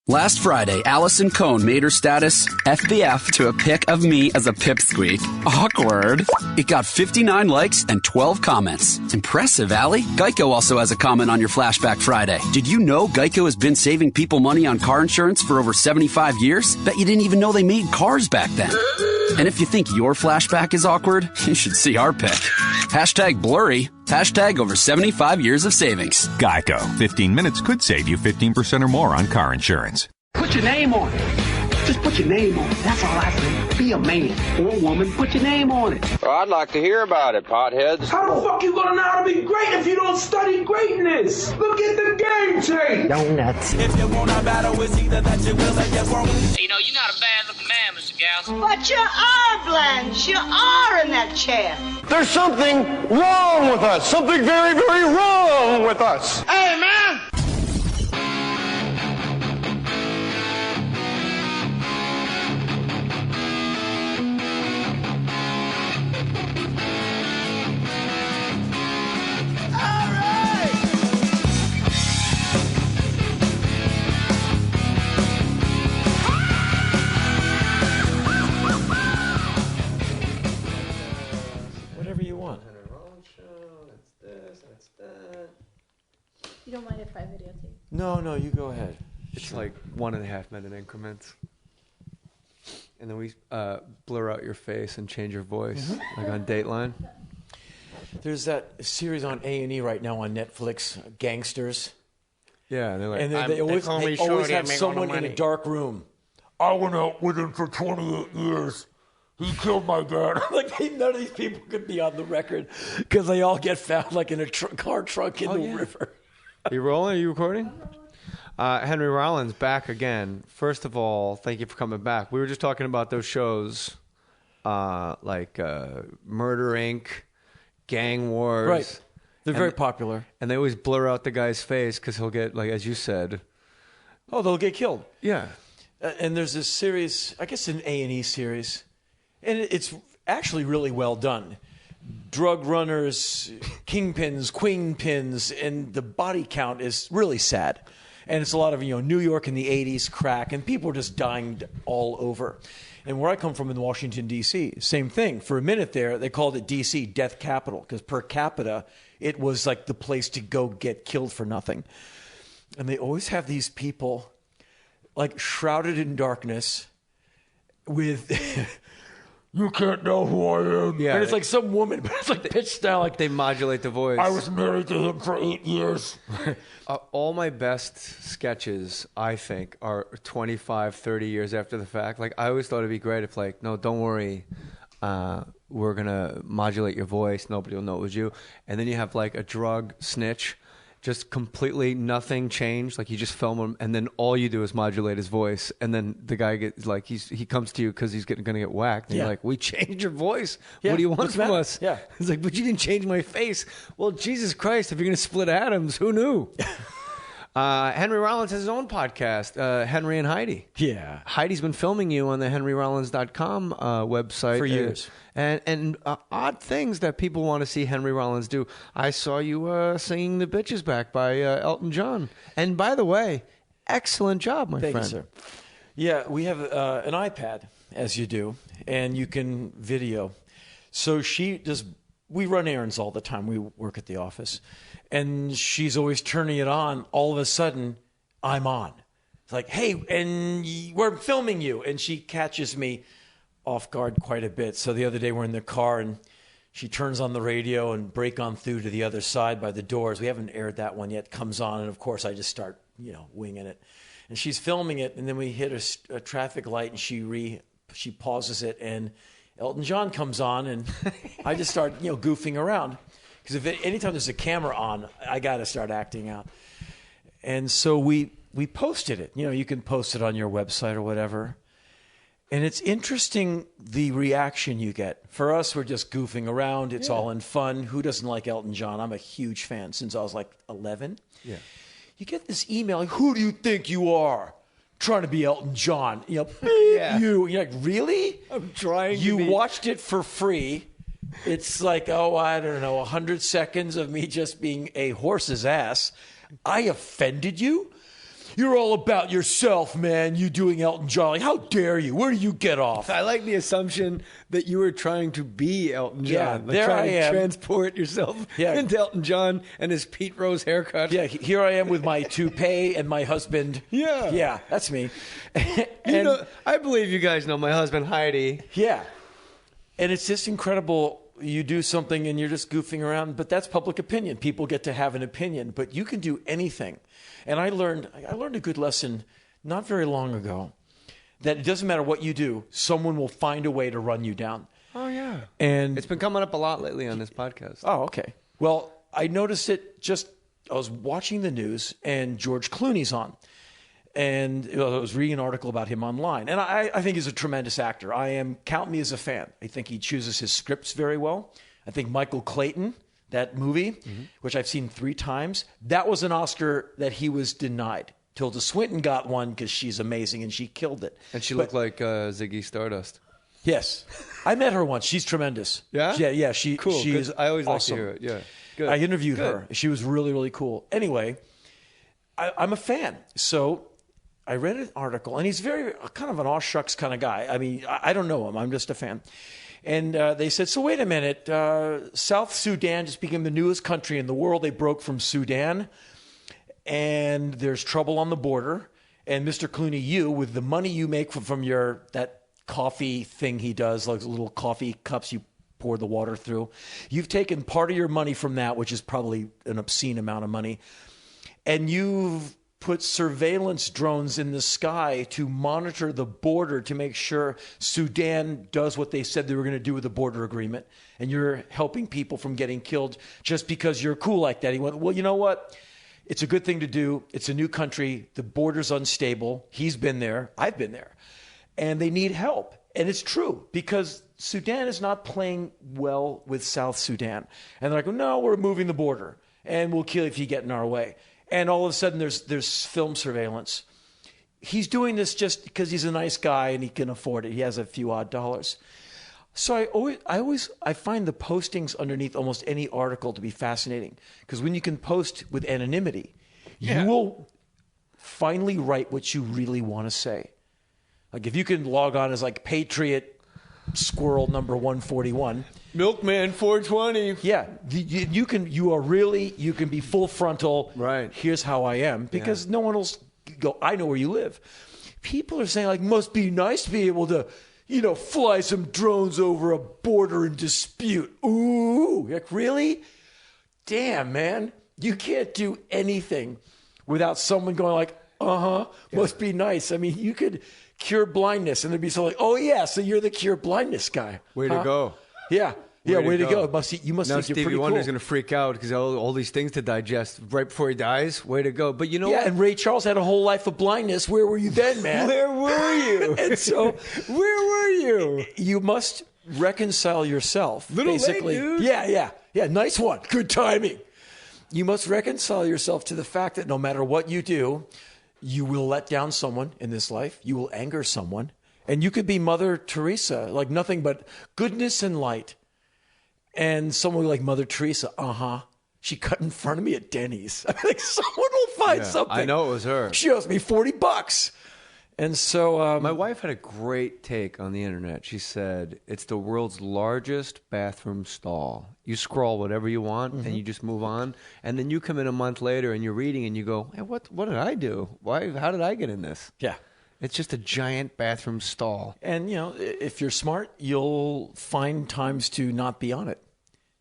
Last Friday, Allison Cohn made her status FBF to a pic of me as a pipsqueak. Awkward. It got 59 likes and 12 comments. Impressive, Allie. Geico also has a comment on your Flashback Friday. Did you know Geico has been saving people money on car insurance for over 75 years? Bet you didn't even know they made cars back then. And if you think your flashback is awkward, you should see our pic. Hashtag blurry. Hashtag over 75 years of savings. Geico. 15 minutes could save you 15% or more on car insurance. Put your name on it. Just put your name on it. That's all I say. Be a man or a woman. Put your name on it. Well, I'd like to hear about it, potheads. How the fuck you gonna know how to be great if you don't study greatness? Look at the game tape. Donuts. If you wanna battle, it's either that you will or you won't. You know, you're not a bad-looking man, Mr. Gals. But you are, Blanche. You are in that chair. There's something wrong with us. Something very, very wrong with us. Hey, man. You don't mind if I videotape? No, you go ahead. It's like 1.5 minute increments. And then we blur out your face and change your voice, like on Dateline. There's that series on A&E right now on Netflix, Gangsters. Yeah, they're like, and they always have someone in a dark room. I went out with him for 28 years. He killed my dad. Like, none of these people could be on the record because they all get found like in a car trunk in the river. Are you rolling? Are you recording? Henry Rollins back again. First of all, thank you for coming back. We were just talking about those shows like Murder, Inc., Gang Wars. Right. They're very popular. And they always blur out the guy's face because he'll get, like, as you said. Oh, they'll get killed. Yeah. And there's this series, I guess an A&E series, and it's actually really well done. Drug runners, kingpins, queenpins, and the body count is really sad. And it's a lot of, New York in the 80s, crack, and people are just dying all over. And where I come from in Washington, D.C., same thing. For a minute there, they called it D.C. Death Capital, because per capita, it was like the place to go get killed for nothing. And they always have these people, like, shrouded in darkness with... You can't know who I am. Yeah, and it's like some woman, but it's like pitched down. Like they modulate the voice. I was married to him for 8 years. All my best sketches, I think, are 25, 30 years after the fact. Like, I always thought it'd be great if, like, no, don't worry. We're going to modulate your voice. Nobody will know it was you. And then you have, like, a drug snitch. Just completely nothing changed. Like, you just film him, and then all you do is modulate his voice. And then the guy gets, like, he comes to you because he's going to get whacked. And you're like, we changed your voice. Yeah. What do you want from us? Yeah. He's like, but you didn't change my face. Well, Jesus Christ, if you're going to split atoms, who knew? Henry Rollins has his own podcast, Henry and Heidi. Yeah. Heidi's been filming you on the henryrollins.com website. For years. And odd things that people want to see Henry Rollins do. I saw you singing The Bitches Back by Elton John. And by the way, excellent job, my friend. Thank you, sir. Yeah, we have an iPad, as you do, and you can video. So we run errands all the time. We work at the office. And she's always turning it on. All of a sudden, I'm on. It's like, hey, and we're filming you. And she catches me off guard quite a bit. So the other day we're in the car and she turns on the radio and Break On Through to the Other Side by the Doors. We haven't aired that one yet. Comes on. And of course I just start, winging it. And she's filming it. And then we hit a traffic light and she pauses it. And Elton John comes on and I just start, goofing around. Because anytime there's a camera on, I got to start acting out. And so we posted it. You can post it on your website or whatever. And it's interesting the reaction you get. For us, we're just goofing around. It's all in fun. Who doesn't like Elton John? I'm a huge fan since I was like 11. Yeah. You get this email, like, who do you think you are? Trying to be Elton John. You. You're like, really? I'm trying You to be... watched it for free. It's like, I don't know, 100 seconds of me just being a horse's ass. I offended you? You're all about yourself, man. You doing Elton John. Like, how dare you? Where do you get off? I like the assumption that you were trying to be Elton John. Yeah, like there trying I to am. transport yourself into Elton John and his Pete Rose haircut. Yeah, here I am with my toupee and my husband. Yeah. Yeah, that's me. You know, I believe you guys know my husband, Heidi. Yeah. And it's just incredible. You do something and you're just goofing around, but that's public opinion. People get to have an opinion, but you can do anything. And I learned a good lesson not very long ago that it doesn't matter what you do, someone will find a way to run you down. Oh, yeah. And it's been coming up a lot lately on this podcast. Oh, okay. Well, I noticed it I was watching the news and George Clooney's on. And I was reading an article about him online. And I think he's a tremendous actor. Count me as a fan. I think he chooses his scripts very well. I think Michael Clayton, that movie, which I've seen 3 times, that was an Oscar that he was denied. Tilda Swinton got one because she's amazing and she killed it. And she looked like Ziggy Stardust. Yes. I met her once. She's tremendous. Yeah? Yeah. Cool. She is I always awesome. like to hear it. Yeah. Good. I interviewed her. She was really, really cool. Anyway, I'm a fan. So I read an article, and he's very kind of an aw shucks kind of guy. I mean, I don't know him. I'm just a fan. And they said, so wait a minute. South Sudan just became the newest country in the world. They broke from Sudan, and there's trouble on the border. And Mr. Clooney, you, with the money you make from that coffee thing he does, like little coffee cups you pour the water through, you've taken part of your money from that, which is probably an obscene amount of money, and you've put surveillance drones in the sky to monitor the border to make sure Sudan does what they said they were going to do with the border agreement. And you're helping people from getting killed just because you're cool like that. He went, well, you know what? It's a good thing to do. It's a new country. The border's unstable. He's been there. I've been there. And they need help. And it's true because Sudan is not playing well with South Sudan. And they're like, no, we're moving the border and we'll kill you if you get in our way. And all of a sudden, there's film surveillance. He's doing this just because he's a nice guy and he can afford it. He has a few odd dollars. So I find the postings underneath almost any article to be fascinating because when you can post with anonymity, you will finally write what you really want to say. Like if you can log on as like Patriot Squirrel number 141. Milkman 420. Yeah, you can be full frontal. Right. Here's how I am because no one will go. I know where you live. People are saying like, must be nice to be able to, fly some drones over a border in dispute. Ooh, like really? Damn, man, you can't do anything without someone going like, must be nice. I mean, you could cure blindness, and there'd be someone like, oh yeah, so you're the cure blindness guy. Way to go. Yeah. Yeah, way to go. You must now think you're Stevie pretty Wonder's cool. going to freak out because all these things to digest right before he dies. Way to go. But you know what? And Ray Charles had a whole life of blindness. Where were you then, man? Where were you? And so, where were you? You must reconcile yourself. Little basically. late, dude. Yeah. Nice one. Good timing. You must reconcile yourself to the fact that no matter what you do, you will let down someone in this life. You will anger someone. And you could be Mother Teresa, like nothing but goodness and light. And someone like Mother Teresa, she cut in front of me at Denny's. I mean, like someone will find something. I know it was her. She owes me $40. And so my wife had a great take on the internet. She said it's the world's largest bathroom stall. You scroll whatever you want and you just move on. And then you come in a month later and you're reading and you go, hey, what did I do? How did I get in this? Yeah. It's just a giant bathroom stall. And, if you're smart, you'll find times to not be on it.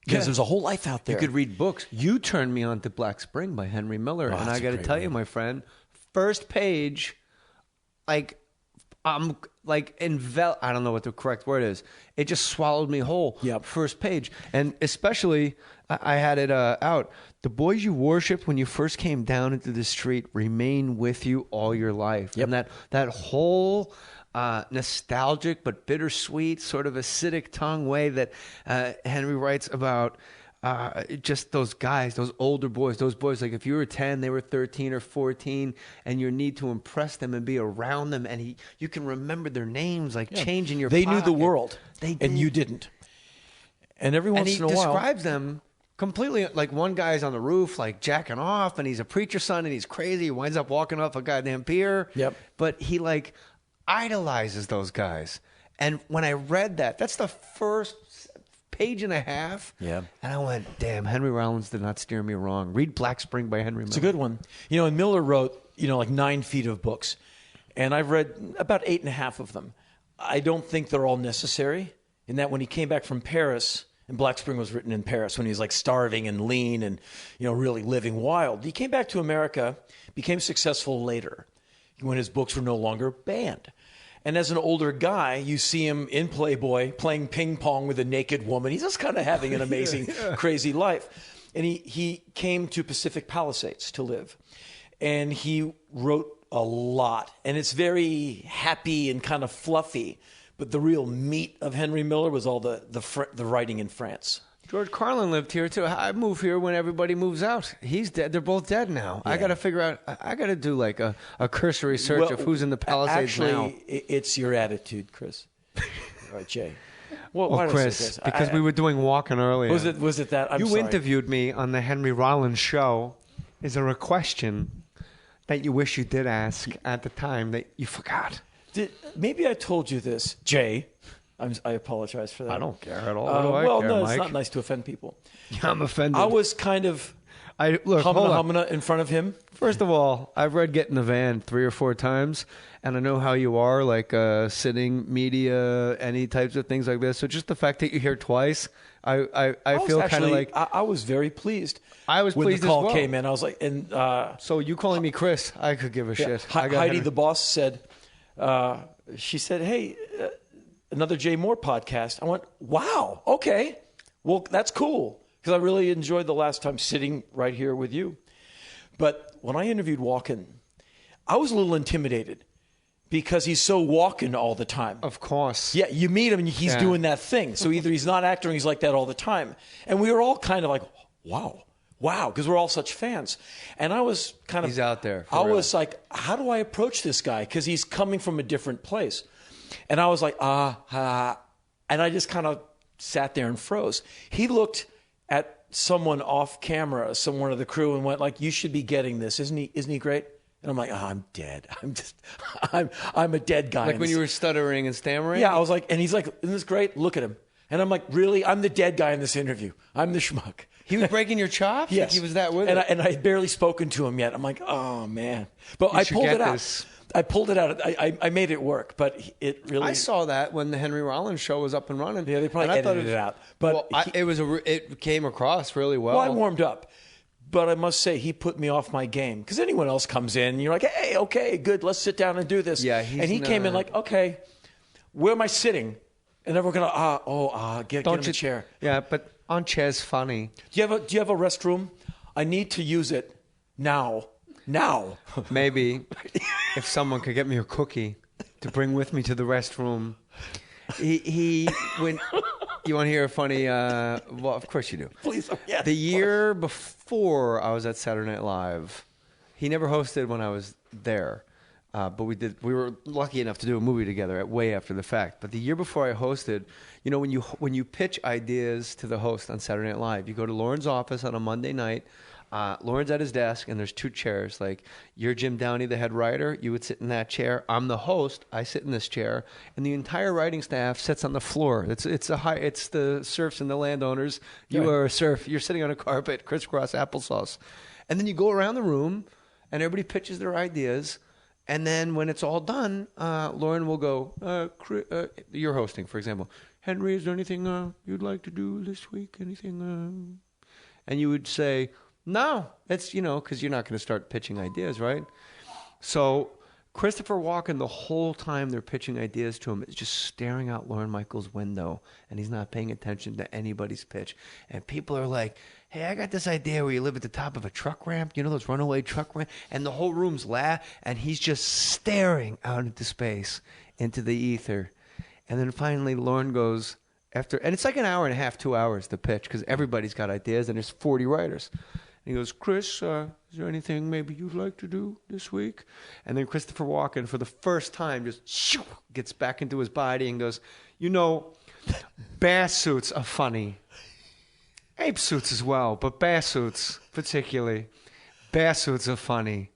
Because there's a whole life out there. You could read books. You turned me on to Black Spring by Henry Miller. And I got to tell you, my friend, first page, I'm like I don't know what the correct word is. It just swallowed me whole. Yep. First page. And especially, I had it out. The boys you worshipped when you first came down into the street remain with you all your life. Yep. And that whole nostalgic but bittersweet sort of acidic tongue way that Henry writes about just those guys, those older boys, those boys, like if you were 10, they were 13 or 14, and your need to impress them and be around them, and you can remember their names, like changing your They pocket. knew the world, they did. and you didn't. And every once in a while... And he describes them completely, like one guy's on the roof, like jacking off, and he's a preacher's son, and he's crazy. He winds up walking off a goddamn pier. Yep. But he like idolizes those guys. And when I read that, that's the first page and a half. Yeah. And I went, damn, Henry Rollins did not steer me wrong. Read Black Spring by Henry Miller. It's a good one. You know, and Miller wrote, like 9 feet of books. And I've read about 8.5 of them. I don't think they're all necessary, in that when he came back from Paris, and Black Spring was written in Paris when he was like starving and lean and, really living wild. He came back to America, became successful later when his books were no longer banned. And as an older guy, you see him in Playboy playing ping pong with a naked woman. He's just kind of having an amazing, crazy life. And he came to Pacific Palisades to live. And he wrote a lot. And it's very happy and kind of fluffy. But the real meat of Henry Miller was all the writing in France. George Carlin lived here, too. I move here when everybody moves out. He's dead. They're both dead now. Yeah. I got to figure out, I got to do like a cursory search of who's in the Palisades now. Actually, it's your attitude, Chris. All right, Jay. Well, why did I say Chris, because we were doing walking earlier. Was it that? I'm you sorry. interviewed me on the Henry Rollins show. Is there a question that you wish you did ask at the time that you forgot? Maybe I told you this, Jay. I apologize for that. I don't care at all. What do I care, no, Mike? It's not nice to offend people. Yeah, I'm offended. I was kind of humana in front of him. First of all, I've read Get in the Van 3 or 4 times, and I know how you are, like sitting media, any types of things like this. So just the fact that you're here twice, I feel kind of like... I was very pleased. I was pleased when the call as well. came in. I was like... So you calling me Chris, I could give a shit. Heidi, the boss, said... she said, hey... another Jay Mohr podcast. I went, wow, okay. Well, that's cool. Because I really enjoyed the last time sitting right here with you. But when I interviewed Walken, I was a little intimidated because he's so Walken all the time. Of course. Yeah, you meet him and he's doing that thing. So either he's not acting or he's like that all the time. And we were all kind of like, wow, because we're all such fans. And I was kind of... He's out there. I was like, how do I approach this guy? Because he's coming from a different place. And I was like, and I just kind of sat there and froze. He looked at someone off camera, someone of the crew, and went like, you should be getting this. Isn't he great? And I'm like, I'm dead. I'm a dead guy. Like when you were stuttering and stammering? Yeah, I was like, and he's like, isn't this great? Look at him. And I'm like, really? I'm the dead guy in this interview. I'm the schmuck. He was breaking your chops? Yes. Like he was that with it. it? And I had barely spoken to him yet. I'm like, oh, man. But I pulled it out. I pulled it out. I made it work, but it really... I saw that when the Henry Rollins show was up and running. Yeah, they probably edited it out. But it came across really well. Well, I warmed up. But I must say, he put me off my game. Because anyone else comes in, and you're like, hey, okay, good, let's sit down and do this. Yeah, and he came in like, okay, where am I sitting? And then we're going to, get in the chair. Yeah, but on chair's funny. Do you have a restroom? I need to use it now. Maybe if someone could get me a cookie to bring with me to the restroom. He when you want to hear a funny? Well, of course you do. Please, yeah. The year before I was at Saturday Night Live, he never hosted when I was there, but we did. We were lucky enough to do a movie together way after the fact. But the year before I hosted, when you pitch ideas to the host on Saturday Night Live, you go to Lauren's office on a Monday night. Lauren's at his desk, and there's 2 chairs. Like, you're Jim Downey, the head writer. You would sit in that chair. I'm the host. I sit in this chair, and the entire writing staff sits on the floor. It's the serfs and the landowners. You are a serf. You're sitting on a carpet, crisscross applesauce, and then you go around the room, and everybody pitches their ideas. And then when it's all done, Lauren will go. You're hosting, for example. Henry, is there anything you'd like to do this week? Anything? And you would say. No, it's, because you're not going to start pitching ideas, right? So Christopher Walken, the whole time they're pitching ideas to him, is just staring out Lorne Michaels' window, and he's not paying attention to anybody's pitch. And people are like, hey, I got this idea where you live at the top of a truck ramp, those runaway truck ramp, and the whole room's and he's just staring out into space, into the ether. And then finally Lorne goes, and it's like an hour and a half, 2 hours to pitch, because everybody's got ideas, and there's 40 writers. And he goes, Chris, is there anything maybe you'd like to do this week? And then Christopher Walken, for the first time, just gets back into his body and goes, bass suits are funny. Ape suits as well, but bear suits particularly. Bear suits are funny.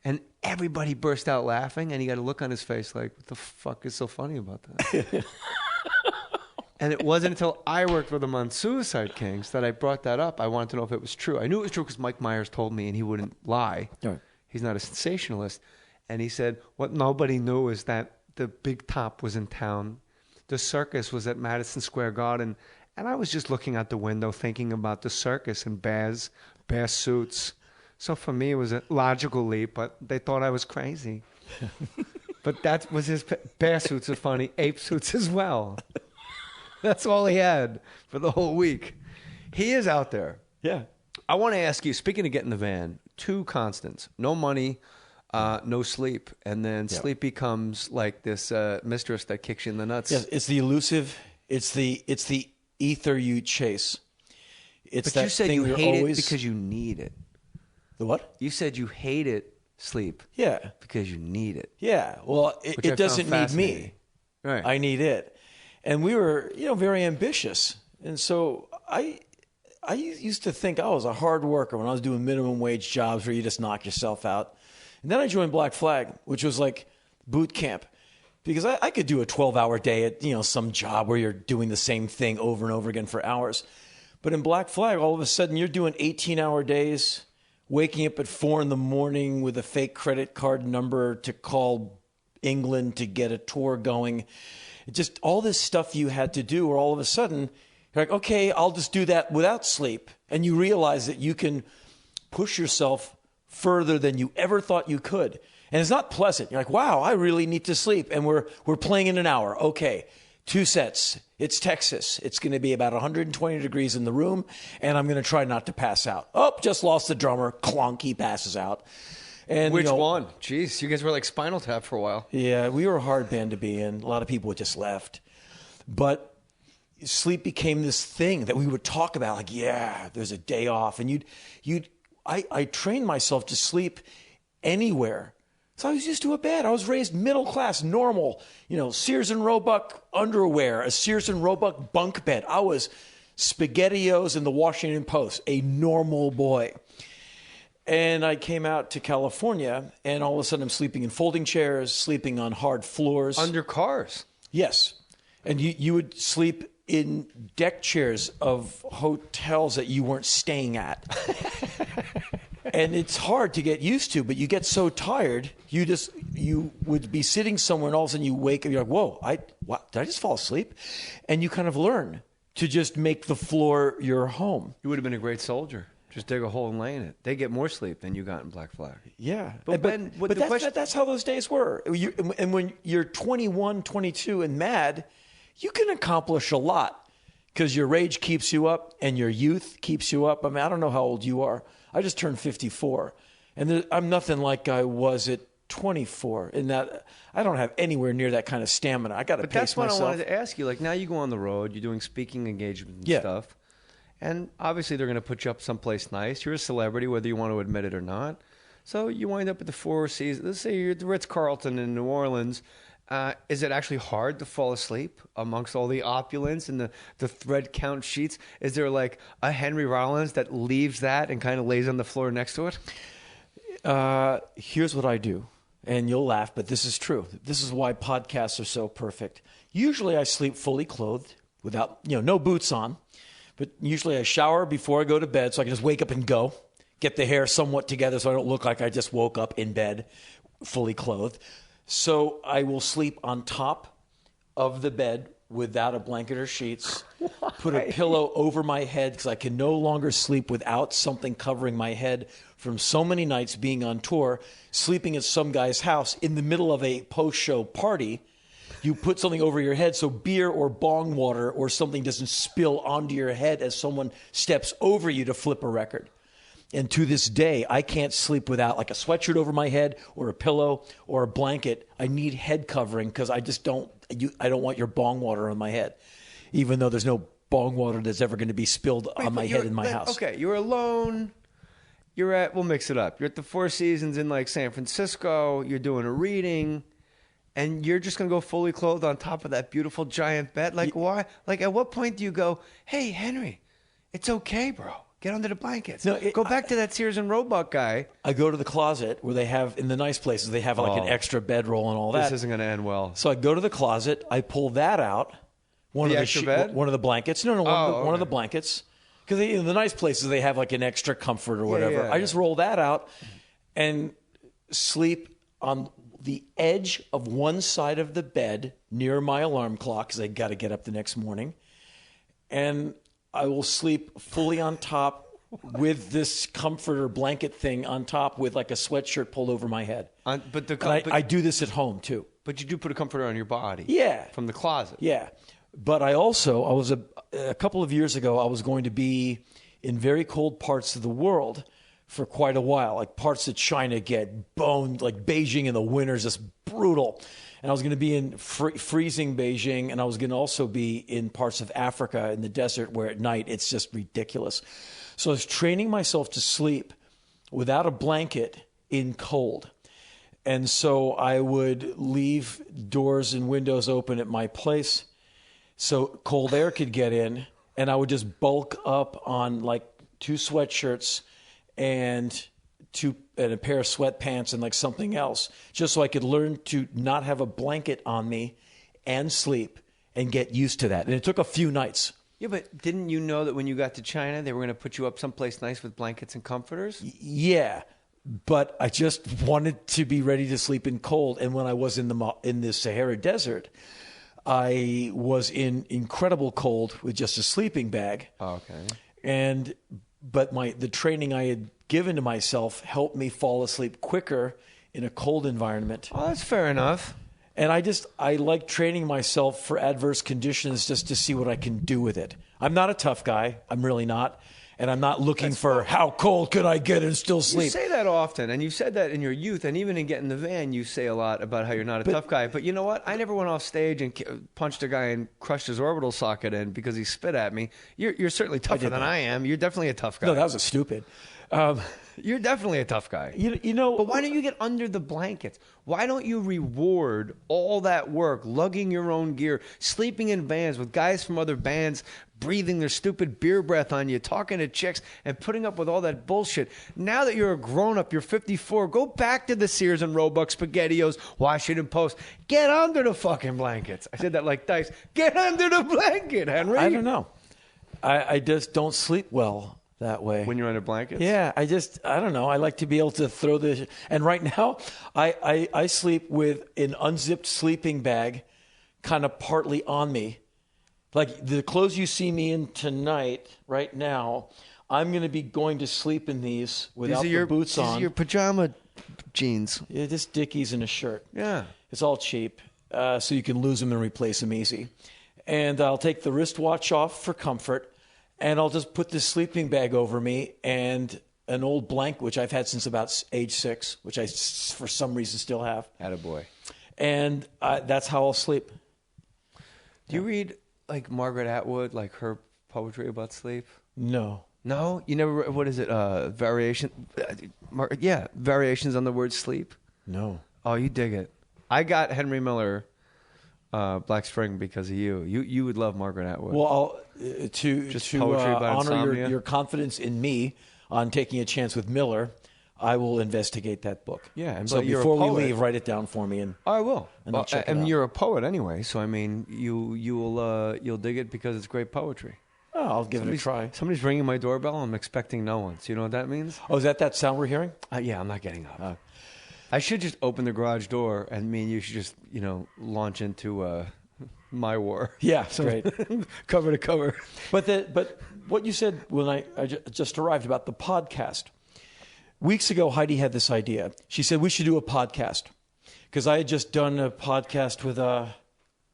And everybody burst out laughing, and he got a look on his face like, what the fuck is so funny about that? And it wasn't until I worked with him on Suicide Kings that I brought that up. I wanted to know if it was true. I knew it was true because Mike Myers told me, and he wouldn't lie. Right. He's not a sensationalist. And he said, what nobody knew is that the Big Top was in town. The circus was at Madison Square Garden. And I was just looking out the window thinking about the circus and bear suits. So for me, it was a logical leap, but they thought I was crazy. But that was his bear suits are funny, ape suits as well. That's all he had for the whole week. He is out there. Yeah. I want to ask you, speaking of getting the van, 2 constants: no money, no sleep, and then sleep becomes like this mistress that kicks you in the nuts. Yes, it's the elusive. It's the ether you chase. It's but you said you hate always... it because you need it. The what? You said you hated sleep. Yeah. Because you need it. Yeah. Well, it doesn't need me. Right. I need it. And we were, very ambitious. And so I used to think I was a hard worker when I was doing minimum wage jobs where you just knock yourself out. And then I joined Black Flag, which was like boot camp. Because I could do a 12-hour day at, some job where you're doing the same thing over and over again for hours. But in Black Flag, all of a sudden you're doing 18-hour days, waking up at 4 a.m. with a fake credit card number to call England to get a tour going. Just all this stuff you had to do, or all of a sudden, you're like, okay, I'll just do that without sleep. And you realize that you can push yourself further than you ever thought you could. And it's not pleasant. You're like, wow, I really need to sleep. And we're playing in an hour. Okay, 2 sets. It's Texas. It's going to be about 120 degrees in the room, and I'm going to try not to pass out. Oh, just lost the drummer. Clonk, he passes out. And which one? Jeez, you guys were like Spinal Tap for a while. Yeah, we were a hard band to be in. A lot of people had just left. But sleep became this thing that we would talk about, like, yeah, there's a day off. And I trained myself to sleep anywhere. So I was used to a bed. I was raised middle class, normal, Sears and Roebuck underwear, a Sears and Roebuck bunk bed. I was SpaghettiOs in the Washington Post, a normal boy. And I came out to California, and all of a sudden I'm sleeping in folding chairs, sleeping on hard floors. Under cars? Yes. And you would sleep in deck chairs of hotels that you weren't staying at. And it's hard to get used to, but you get so tired, you would be sitting somewhere, and all of a sudden you wake up, you're like, whoa, did I just fall asleep? And you kind of learn to just make the floor your home. You would have been a great soldier. Just dig a hole and lay in it. They get more sleep than you got in Black Flag. Yeah. But that's how those days were. And when you're 21, 22 and mad, you can accomplish a lot because your rage keeps you up and your youth keeps you up. I mean, I don't know how old you are. I just turned 54. And I'm nothing like I was at 24 in that I don't have anywhere near that kind of stamina. I got to pace myself. But that's what I wanted to ask you. Like, now you go on the road, you're doing speaking engagements and stuff. And obviously they're going to put you up someplace nice. You're a celebrity, whether you want to admit it or not. So you wind up at the Four Seasons. Let's say you're at the Ritz-Carlton in New Orleans. Is it actually hard to fall asleep amongst all the opulence and the thread count sheets? Is there like a Henry Rollins that leaves that and kind of lays on the floor next to it? Here's what I do. And you'll laugh, but this is true. This is why podcasts are so perfect. Usually I sleep fully clothed without, no boots on. But usually I shower before I go to bed so I can just wake up and go. Get the hair somewhat together so I don't look like I just woke up in bed fully clothed. So I will sleep on top of the bed without a blanket or sheets. Why? Put a pillow over my head because I can no longer sleep without something covering my head from so many nights being on tour, sleeping at some guy's house in the middle of a post-show party. You put something over your head so beer or bong water or something doesn't spill onto your head as someone steps over you to flip a record. And to this day, I can't sleep without like a sweatshirt over my head or a pillow or a blanket. I need head covering because I don't want your bong water on my head, even though there's no bong water that's ever going to be spilled on my head in my house. Okay, you're alone. We'll mix it up. You're at the Four Seasons in like San Francisco. You're doing a reading. And you're just going to go fully clothed on top of that beautiful giant bed? Like, why? Like, at what point do you go, hey, Henry, It's okay, bro. Get under the blankets. No, go back to that Sears and Roebuck guy. I go to the closet where they have, in the nice places, they have like an extra bedroll and all that. This isn't going to end well. So I go to the closet. I pull that out. One of the blankets. No, one of the blankets. Because in the nice places, they have like an extra comfort or whatever. I just roll that out and sleep on the edge of one side of the bed near my alarm clock because I got to get up the next morning. And I will sleep fully on top with this comforter blanket thing on top with like a sweatshirt pulled over my head. I do this at home too. But you do put a comforter on your body. Yeah. From the closet. Yeah. But I was a couple of years ago, I was going to be in very cold parts of the world for quite a while, like parts that China get boned, like Beijing in the winter is just brutal. And I was going to be in freezing Beijing, and I was going to also be in parts of Africa in the desert where at night it's just ridiculous. So I was training myself to sleep without a blanket in cold. And so I would leave doors and windows open at my place so cold air could get in, and I would just bulk up on like 2 sweatshirts and a pair of sweatpants and like something else, just so I could learn to not have a blanket on me and sleep and get used to that. And it took a few nights. Yeah, but didn't you know that when you got to China, they were going to put you up someplace nice with blankets and comforters? Yeah, but I just wanted to be ready to sleep in cold. And when I was in the Sahara Desert, I was in incredible cold with just a sleeping bag. Oh, okay. But the training I had given to myself helped me fall asleep quicker in a cold environment. Oh, that's fair enough. And I like training myself for adverse conditions just to see what I can do with it. I'm not a tough guy. I'm really not. And I'm not looking for how cold could I get and still sleep. You say that often, and you've said that in your youth, and even in Get in the Van, you say a lot about how you're not a tough guy. But you know what? I never went off stage and punched a guy and crushed his orbital socket in because he spit at me. You're certainly tougher than I am. You're definitely a tough guy. No, that was stupid. You're definitely a tough guy. You know, but why don't you get under the blankets? Why don't you reward all that work, lugging your own gear, sleeping in vans with guys from other bands, breathing their stupid beer breath on you, talking to chicks, and putting up with all that bullshit? Now that you're a grown-up, you're 54, go back to the Sears and Roebuck SpaghettiOs, Washington Post. Get under the fucking blankets. I said that like Dice. Get under the blanket, Henry. I don't know. I just don't sleep well that way. When you're under blankets? Yeah, I don't know. I like to be able to throw the... And right now, I sleep with an unzipped sleeping bag kind of partly on me. Like the clothes you see me in tonight, right now, I'm going to be going to sleep in these without the boots on. These are your pajama jeans. Yeah, just Dickies and a shirt. Yeah. It's all cheap, so you can lose them and replace them easy. And I'll take the wristwatch off for comfort, and I'll just put this sleeping bag over me and an old blanket, which I've had since about age 6, which I, for some reason, still have. Attaboy. And that's how I'll sleep. Do you read, like, Margaret Atwood, like her poetry about sleep? No. No? You never, what is it, variations on the word sleep? No. Oh, you dig it. I got Henry Miller... Black Spring because of you. You would love Margaret Atwood. Well, to honor your confidence in me on taking a chance with Miller, I will investigate that book. Yeah, and so before we leave, write it down for me, and I will. And I'll check it out. You're a poet anyway, so I mean, you'll dig it because it's great poetry. Oh, I'll give it a try. Somebody's ringing my doorbell. I'm expecting no one. So you know what that means? Oh, is that sound we're hearing? Yeah, I'm not getting up. I should just open the garage door, and me and you should just, launch into my war. Yeah, great. Cover to cover. But what you said when I just arrived about the podcast. Weeks ago, Heidi had this idea. She said we should do a podcast because I had just done a podcast with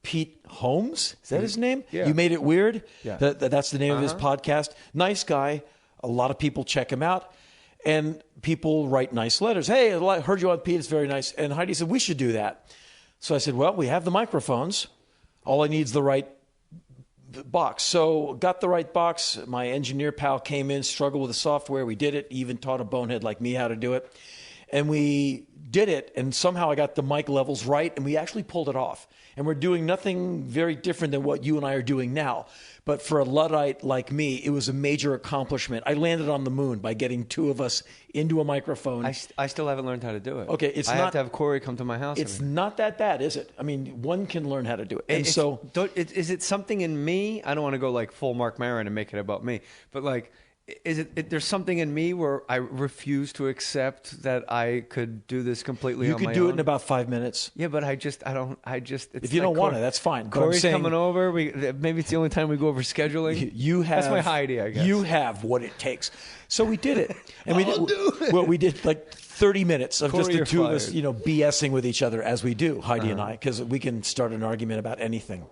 Pete Holmes. Is that his name? Yeah. You Made It Weird? Yeah. That's the name of his podcast. Nice guy. A lot of people check him out. And people write nice letters. Hey, I heard you on Pete. It's very nice. And Heidi said, we should do that. So I said, well, we have the microphones. All I need is the right box. So got the right box. My engineer pal came in, struggled with the software. We did it. He even taught a bonehead like me how to do it. And we did it, and somehow I got the mic levels right, and we actually pulled it off. And we're doing nothing very different than what you and I are doing now. But for a Luddite like me, it was a major accomplishment. I landed on the moon by getting two of us into a microphone. I still haven't learned how to do it. Okay, I have to have Corey come to my house. It's not that bad, is it? I mean, one can learn how to do it. And is it something in me? I don't want to go like full Mark Maron and make it about me, but like, there's something in me where I refuse to accept that I could do this completely on my own? You could do it in about 5 minutes. Yeah, but I just. If you don't want it, that's fine. Corey's coming over. Maybe it's the only time we go over scheduling. That's my high idea, I guess. You have what it takes. So we did it. And we did like 30 minutes of just the two of us, BSing with each other as we do, Heidi and I, because we can start an argument about anything.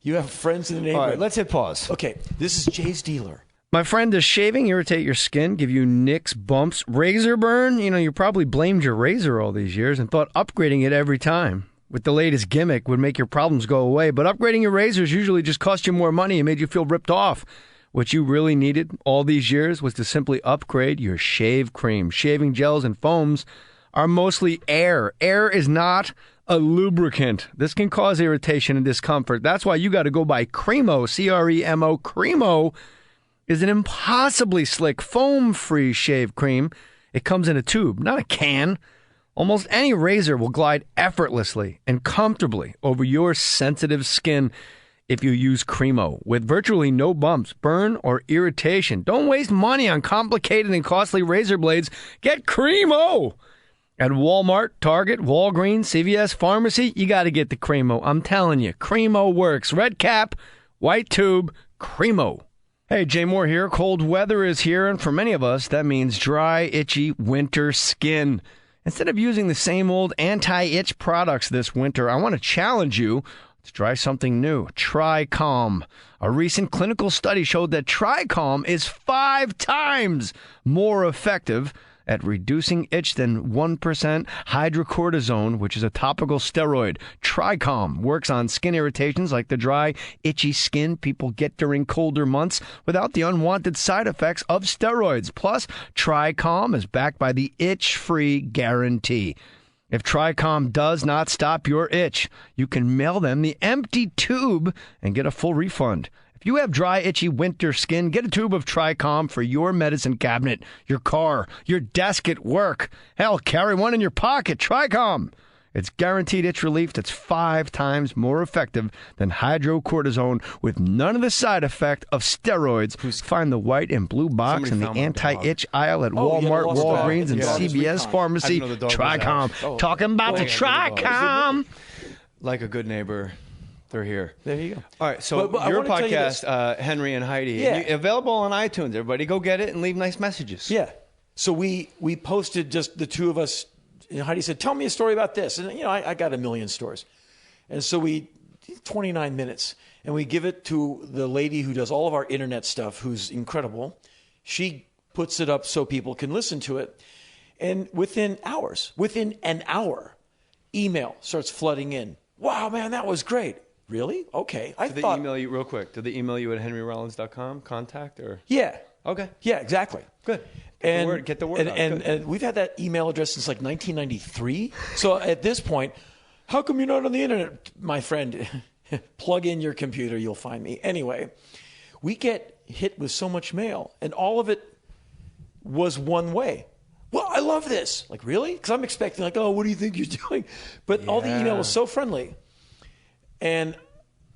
You have friends in the neighborhood. All right, let's hit pause. Okay, this is Jay's dealer. My friend, does shaving irritate your skin, give you nicks, bumps, razor burn? You probably blamed your razor all these years and thought upgrading it every time with the latest gimmick would make your problems go away. But upgrading your razors usually just cost you more money and made you feel ripped off. What you really needed all these years was to simply upgrade your shave cream. Shaving gels and foams are mostly air. Air is not a lubricant. This can cause irritation and discomfort. That's why you got to go buy Cremo, C-R-E-M-O. Cremo is an impossibly slick foam-free shave cream. It comes in a tube, not a can. Almost any razor will glide effortlessly and comfortably over your sensitive skin if you use Cremo, with virtually no bumps, burn, or irritation. Don't waste money on complicated and costly razor blades. Get Cremo! At Walmart, Target, Walgreens, CVS, Pharmacy, you got to get the Cremo. I'm telling you, Cremo works. Red cap, white tube, Cremo. Hey, Jay Mohr here. Cold weather is here, and for many of us, that means dry, itchy winter skin. Instead of using the same old anti-itch products this winter, I want to challenge you to try something new. Tri-Calm. A recent clinical study showed that Tri-Calm is 5 times more effective at reducing itch than 1% hydrocortisone, which is a topical steroid. Tri-Calm works on skin irritations like the dry, itchy skin people get during colder months without the unwanted side effects of steroids. Plus, Tri-Calm is backed by the itch-free guarantee. If Tri-Calm does not stop your itch, you can mail them the empty tube and get a full refund. If you have dry, itchy winter skin, get a tube of Tri-Calm for your medicine cabinet, your car, your desk at work. Hell, carry one in your pocket. Tri-Calm. It's guaranteed itch relief that's 5 times more effective than hydrocortisone with none of the side effect of steroids. Find the white and blue box in the anti-itch aisle at Walmart, Walgreens, and CVS Pharmacy. Tri-Calm. Talking about the Tri-Calm. Like a good neighbor. They're here. There you go. All right, so your podcast, Henry and Heidi, available on iTunes. Everybody go get it and leave nice messages. Yeah. So we posted just the two of us. Heidi said, tell me a story about this. And, I got a million stories. And so 29 minutes, and we give it to the lady who does all of our internet stuff, who's incredible. She puts it up so people can listen to it. And within an hour, email starts flooding in. Wow, man, that was great. Really? Okay. Did they email you real quick? Did they email you at henryrollins.com? Contact or? Yeah. Okay. Yeah, exactly. Good. Get the word out. And we've had that email address since like 1993. So at this point, how come you're not on the internet, my friend? Plug in your computer, you'll find me. Anyway, we get hit with so much mail, and all of it was one way. Well, I love this. Like, really? Because I'm expecting, like, oh, what do you think you're doing? But all the email was so friendly. And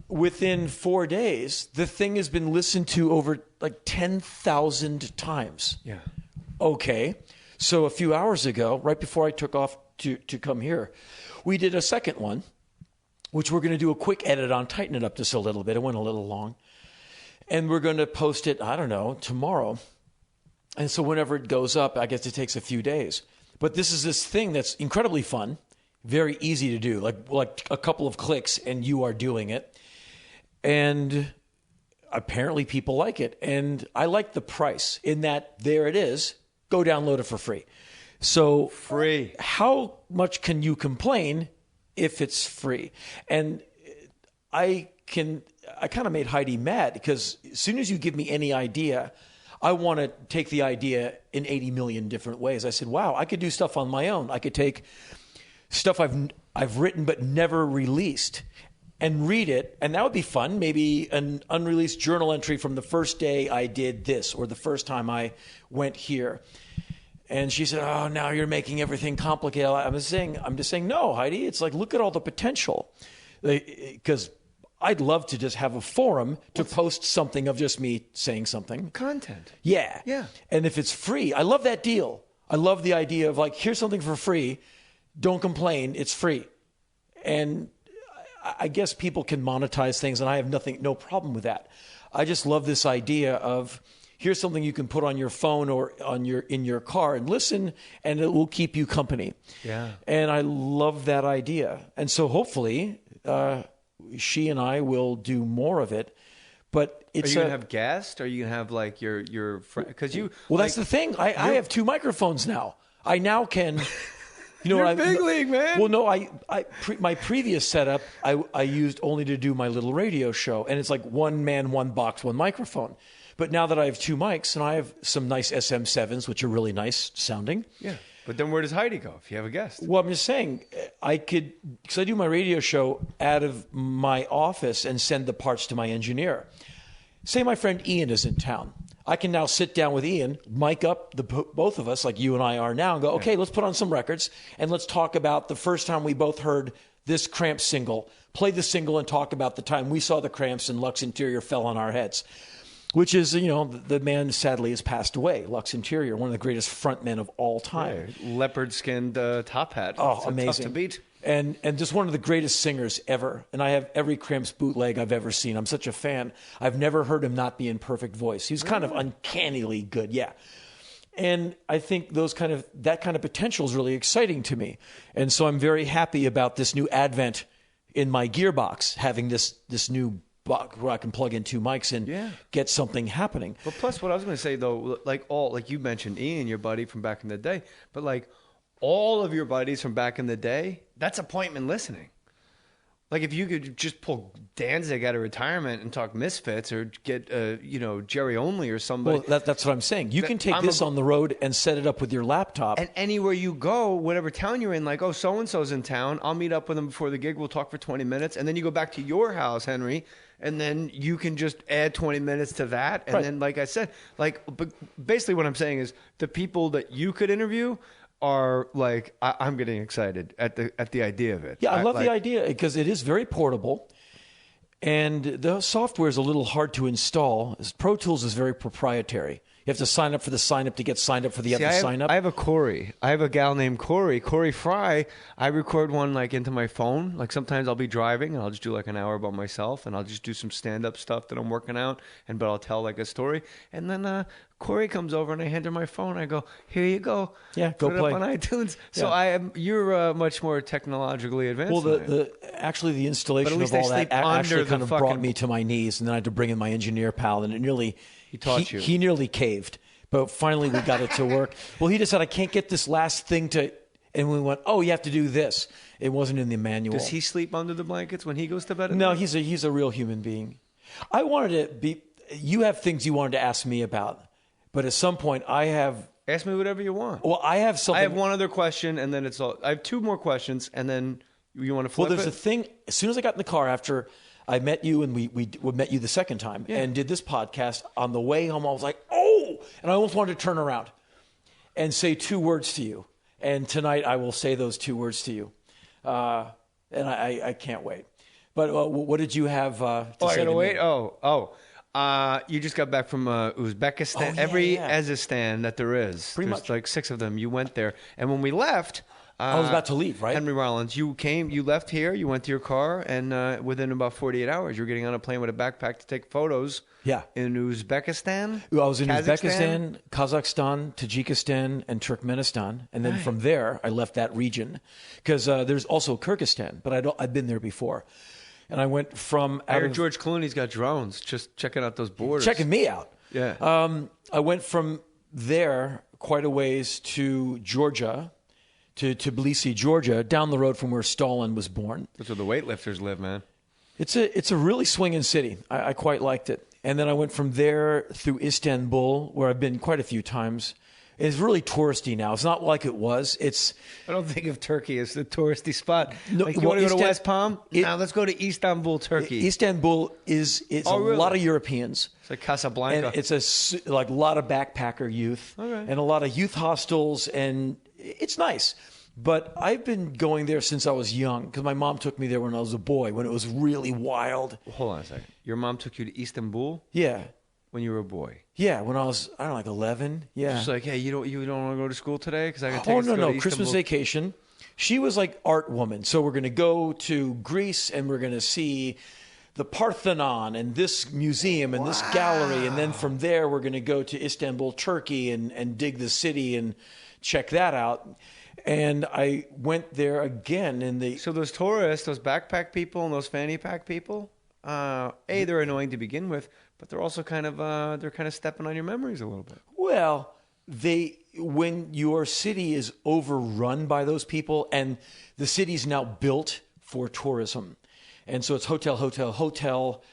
within 4 days, the thing has been listened to over like 10,000 times. Yeah. Okay. So a few hours ago, right before I took off to come here, we did a second one, which we're going to do a quick edit on, tighten it up just a little bit. It went a little long. And we're going to post it, I don't know, tomorrow. And so whenever it goes up, I guess it takes a few days. But this is this thing that's incredibly fun, very easy to do, like a couple of clicks and you are doing it. And apparently people like it. And I like the price in that there it is. Go download it for free. So free. How much can you complain if it's free? And I kind of made Heidi mad because as soon as you give me any idea, I want to take the idea in 80 million different ways. I said, wow, I could do stuff on my own. I could take stuff I've written but never released and read it, and that would be fun. Maybe an unreleased journal entry from the first day I did this or the first time I went here. And she said, oh, now you're making everything complicated. I'm just saying, no, Heidi, it's like, look at all the potential. Because I'd love to just have a forum to post something of just me saying something. Content. Yeah. Yeah. And if it's free, I love that deal. I love the idea of like, here's something for free. Don't complain. It's free. And I guess people can monetize things, and I have no problem with that. I just love this idea of here's something you can put on your phone or in your car and listen, and it will keep you company. Yeah. And I love that idea. And so hopefully she and I will do more of it. But it's are you gonna have guests? Or are you gonna have like your friend? Because you. Well, that's the thing. I have 2 microphones now. I now can. You know You're what big league, man. Well, no, my previous setup, I used only to do my little radio show, and it's like 1 man, 1 box, 1 microphone. But now that I have 2 mics, and I have some nice SM7s, which are really nice sounding. Yeah. But then where does Heidi go if you have a guest? Well, I'm just saying, I could, because I do my radio show out of my office and send the parts to my engineer. Say my friend Ian is in town. I can now sit down with Ian, mic up both of us like you and I are now, and go, okay, let's put on some records, and let's talk about the first time we both heard this Cramps single, play the single and talk about the time we saw the Cramps and Lux Interior fell on our heads. Which is, the man sadly has passed away, Lux Interior, one of the greatest frontmen of all time. Yeah, leopard-skinned top hat. Oh, it's amazing. Tough to beat. And just one of the greatest singers ever. And I have every Cramps bootleg I've ever seen. I'm such a fan. I've never heard him not be in perfect voice. He was kind of uncannily good, yeah. And I think that kind of potential is really exciting to me. And so I'm very happy about this new advent in my gearbox, having this new box where I can plug in 2 mics and get something happening. But plus, what I was going to say though, like you mentioned, Ian, your buddy from back in the day, but like all of your buddies from back in the day, that's appointment listening. Like if you could just pull Danzig out of retirement and talk Misfits, or get Jerry Only or somebody. Well, that's what I'm saying. You can take this on the road and set it up with your laptop. And anywhere you go, whatever town you're in, like, oh, so-and-so's in town, I'll meet up with them before the gig, we'll talk for 20 minutes, and then you go back to your house, Henry, and then you can just add 20 minutes to that. And then, like I said, but basically what I'm saying is the people that you could interview are like, I'm getting excited at the idea of it. Yeah, I love the idea because it is very portable, and the software is a little hard to install. Pro Tools is very proprietary. You have to sign up for the sign up to get signed up for the other sign up. I have a Corey. I have a gal named Corey Fry. I record one like into my phone. Like sometimes I'll be driving and I'll just do like an hour by myself, and I'll just do some stand-up stuff that I'm working out, but I'll tell like a story. And then Corey comes over and I hand her my phone. I go, here you go. Yeah, go Put play. it up on iTunes. So you're much more technologically advanced. Well, the installation of all that actually kind of brought me to my knees, and then I had to bring in my engineer pal, and it nearly he nearly caved, but finally we got it to work. Well, he just said, I can't get this last thing to, and we went, oh, you have to do this. It wasn't in the manual. Does he sleep under the blankets when he goes to bed? No, he's a real human being. I wanted to be. You have things you wanted to ask me about, but at some point I have. Ask me whatever you want. Well, I have something. I have one other question, and then it's all. I have 2 more questions, and then you want to flip it? Well, there's a thing. As soon as I got in the car after I met you, and we met you the second time, and did this podcast, on the way home, I was like, oh! And I almost wanted to turn around and say 2 words to you. And tonight I will say those 2 words to you. And I can't wait. But what did you have to say? I gotta wait? Me? You just got back from Uzbekistan. Every Azistan that there is. There's much. Like 6 of them. You went there. And when we left... I was about to leave, right? Henry Rollins, you left here, you went to your car, and within about 48 hours, you were getting on a plane with a backpack to take photos. Yeah. In Uzbekistan? I was in Uzbekistan, Kazakhstan, Tajikistan, and Turkmenistan. And then from there, I left that region. Because there's also Kyrgyzstan, but I've been there before. And I went from... I heard George Clooney's got drones, just checking out those borders. Checking me out. Yeah. I went from there quite a ways to Georgia, to Tbilisi, Georgia, down the road from where Stalin was born. That's where the weightlifters live, man. It's a really swinging city. I quite liked it. And then I went from there through Istanbul, where I've been quite a few times. It's really touristy now. It's not like it was. I don't think of Turkey as the touristy spot. No, like, you want to go to West Palm? Now let's go to Istanbul, Turkey. Istanbul it's a lot of Europeans. It's like Casablanca. And it's a lot of backpacker youth and a lot of youth hostels, and it's nice. But I've been going there since I was young because my mom took me there when I was a boy, when it was really wild. Hold on a second. Your mom took you to Istanbul? Yeah. When you were a boy? Yeah, when I was, I don't know, like 11. Yeah. She's like, hey, you don't want to go to school today? Because I got to take no, Christmas vacation. She was like art woman. So we're going to go to Greece and we're going to see the Parthenon and this museum and this gallery. And then from there, we're going to go to Istanbul, Turkey and dig the city and check that out. And I went there again in the... So those tourists, those backpack people and those fanny pack people, they're annoying to begin with, but they're also kind of stepping on your memories a little bit. Well, when your city is overrun by those people, and the city's now built for tourism, and so it's hotel,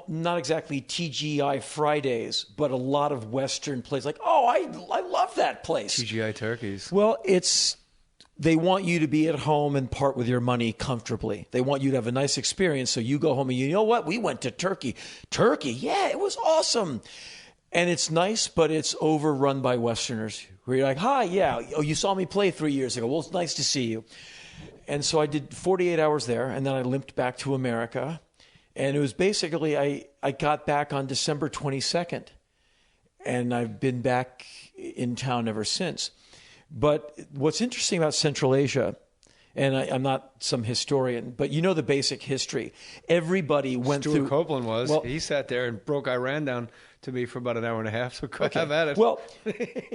not exactly TGI Fridays, but a lot of Western places. Like, I love that place. TGI turkeys. Well, they want you to be at home and part with your money comfortably. They want you to have a nice experience. So you go home and you know what? We went to Turkey. Turkey, yeah, it was awesome. And it's nice, but it's overrun by Westerners where you're like, hi, yeah. Oh, you saw me play 3 years ago. Well, it's nice to see you. And so I did 48 hours there, and then I limped back to America. And it was basically, I got back on December 22nd. And I've been back in town ever since. But what's interesting about Central Asia, and I'm not some historian, but you know the basic history. Everybody went Stuart through... Copeland was. Well, he sat there and broke Iran down to me for about an hour and a half, so go have at it. Well,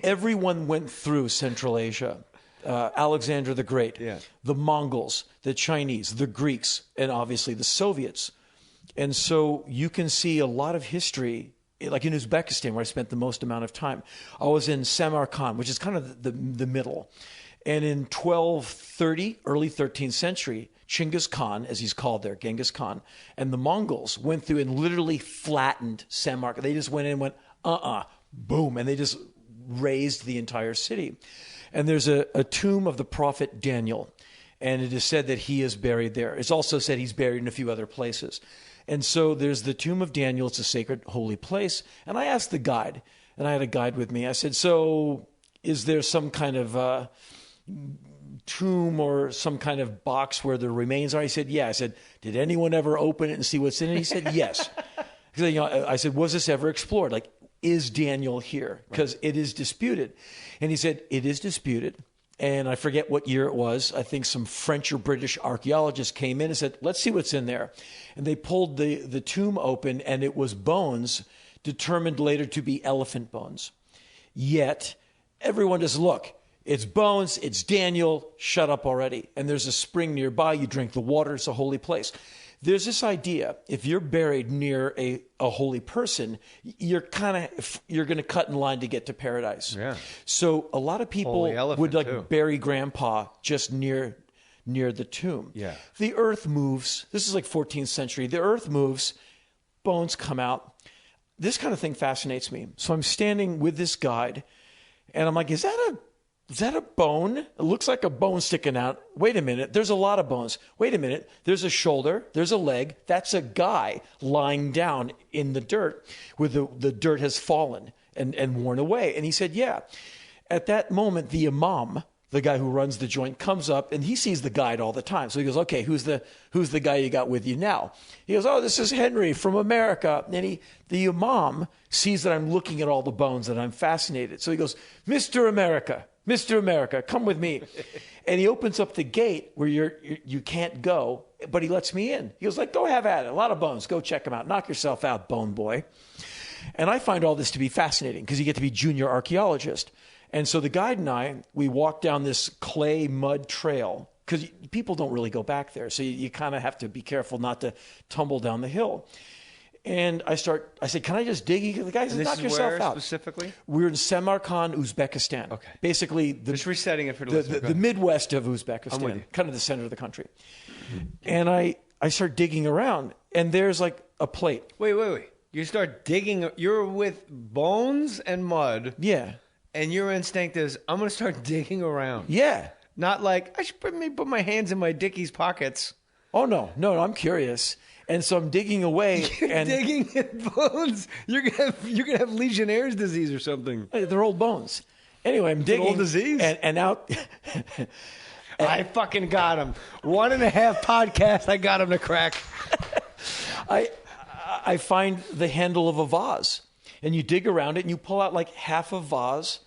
everyone went through Central Asia. Alexander the Great, the Mongols, the Chinese, the Greeks, and obviously the Soviets. And so you can see a lot of history, like in Uzbekistan, where I spent the most amount of time. I was in Samarkand, which is kind of the middle. And in 1230, early 13th century, Chinggis Khan, as he's called there, Genghis Khan, and the Mongols went through and literally flattened Samarkand. They just went in and went, boom, and they just razed the entire city. And there's a tomb of the prophet Daniel, and it is said that he is buried there. It's also said he's buried in a few other places. And so there's the tomb of Daniel. It's a sacred, holy place. And I asked the guide, and I had a guide with me. I said, so is there some kind of tomb or some kind of box where the remains are? He said, yeah. I said, did anyone ever open it and see what's in it? He said, yes. I said, was this ever explored? Like, is Daniel here? Because it is disputed. And he said, it is disputed. And I forget what year it was. I think some French or British archaeologists came in and said, let's see what's in there. And they pulled the tomb open, and it was bones determined later to be elephant bones. Yet, everyone just, look, it's bones, it's Daniel, shut up already. And there's a spring nearby. You drink the water. It's a holy place. There's this idea, if you're buried near a holy person, you're going to cut in line to get to paradise. Yeah. So a lot of people would bury grandpa just near the tomb. Yeah. The earth moves. This is like 14th century. The earth moves, bones come out. This kind of thing fascinates me. So I'm standing with this guide, and I'm like, is that a bone? It looks like a bone sticking out. Wait a minute. There's a lot of bones. Wait a minute. There's a shoulder. There's a leg. That's a guy lying down in the dirt where the dirt has fallen and worn away. And he said, yeah. At that moment, the imam, the guy who runs the joint, comes up, and he sees the guide all the time. So he goes, okay, who's the guy you got with you now? He goes, oh, this is Henry from America. And the imam sees that I'm looking at all the bones and I'm fascinated. So he goes, Mr. America, come with me. And he opens up the gate where you can't go, but he lets me in. He goes like, go have at it. A lot of bones. Go check them out. Knock yourself out, bone boy. And I find all this to be fascinating because you get to be junior archaeologist. And so the guide and I, we walk down this clay mud trail because people don't really go back there. So you kind of have to be careful not to tumble down the hill. And I said, can I just dig? The guy said, knock yourself out. Specifically? We're in Samarkand, Uzbekistan. Okay. Basically, just resetting it for the Midwest of Uzbekistan, kind of the center of the country. And I start digging around, and there's like a plate. Wait. You start digging. You're with bones and mud. Yeah. And your instinct is, I'm going to start digging around. Yeah. Not like, I should put my hands in my Dickies pockets. Oh, no, I'm curious. And so I'm digging away. You're digging in bones. You're gonna have Legionnaire's disease or something. They're old bones. Anyway, I'm digging. Old disease? And out. I fucking got him. 1.5 podcasts, I got him to crack. I find the handle of a vase. And you dig around it and you pull out like half a vase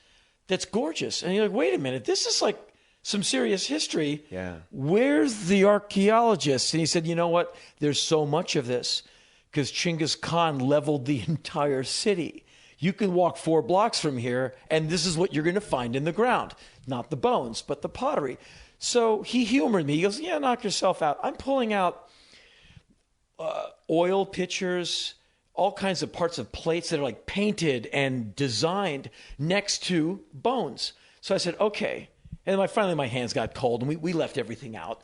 that's gorgeous. And you're like, wait a minute, this is like some serious history. Yeah. Where's the archaeologist? And he said, you know what? There's so much of this because Chinggis Khan leveled the entire city. You can walk 4 blocks from here, and this is what you're going to find in the ground. Not the bones, but the pottery. So he humored me. He goes, yeah, knock yourself out. I'm pulling out oil pitchers, all kinds of parts of plates that are like painted and designed next to bones. So I said, okay. And finally my hands got cold, and we left everything out.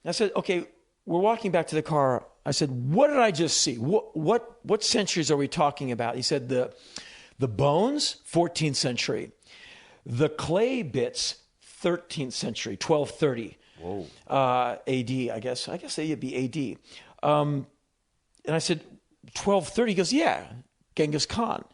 I said, okay, we're walking back to the car. I said, what did I just see? What centuries are we talking about? He said, the bones, 14th century. The clay bits, 13th century, 1230. Whoa. AD, I guess. I guess it'd be AD. And I said, 1230? He goes, yeah, Genghis Khan.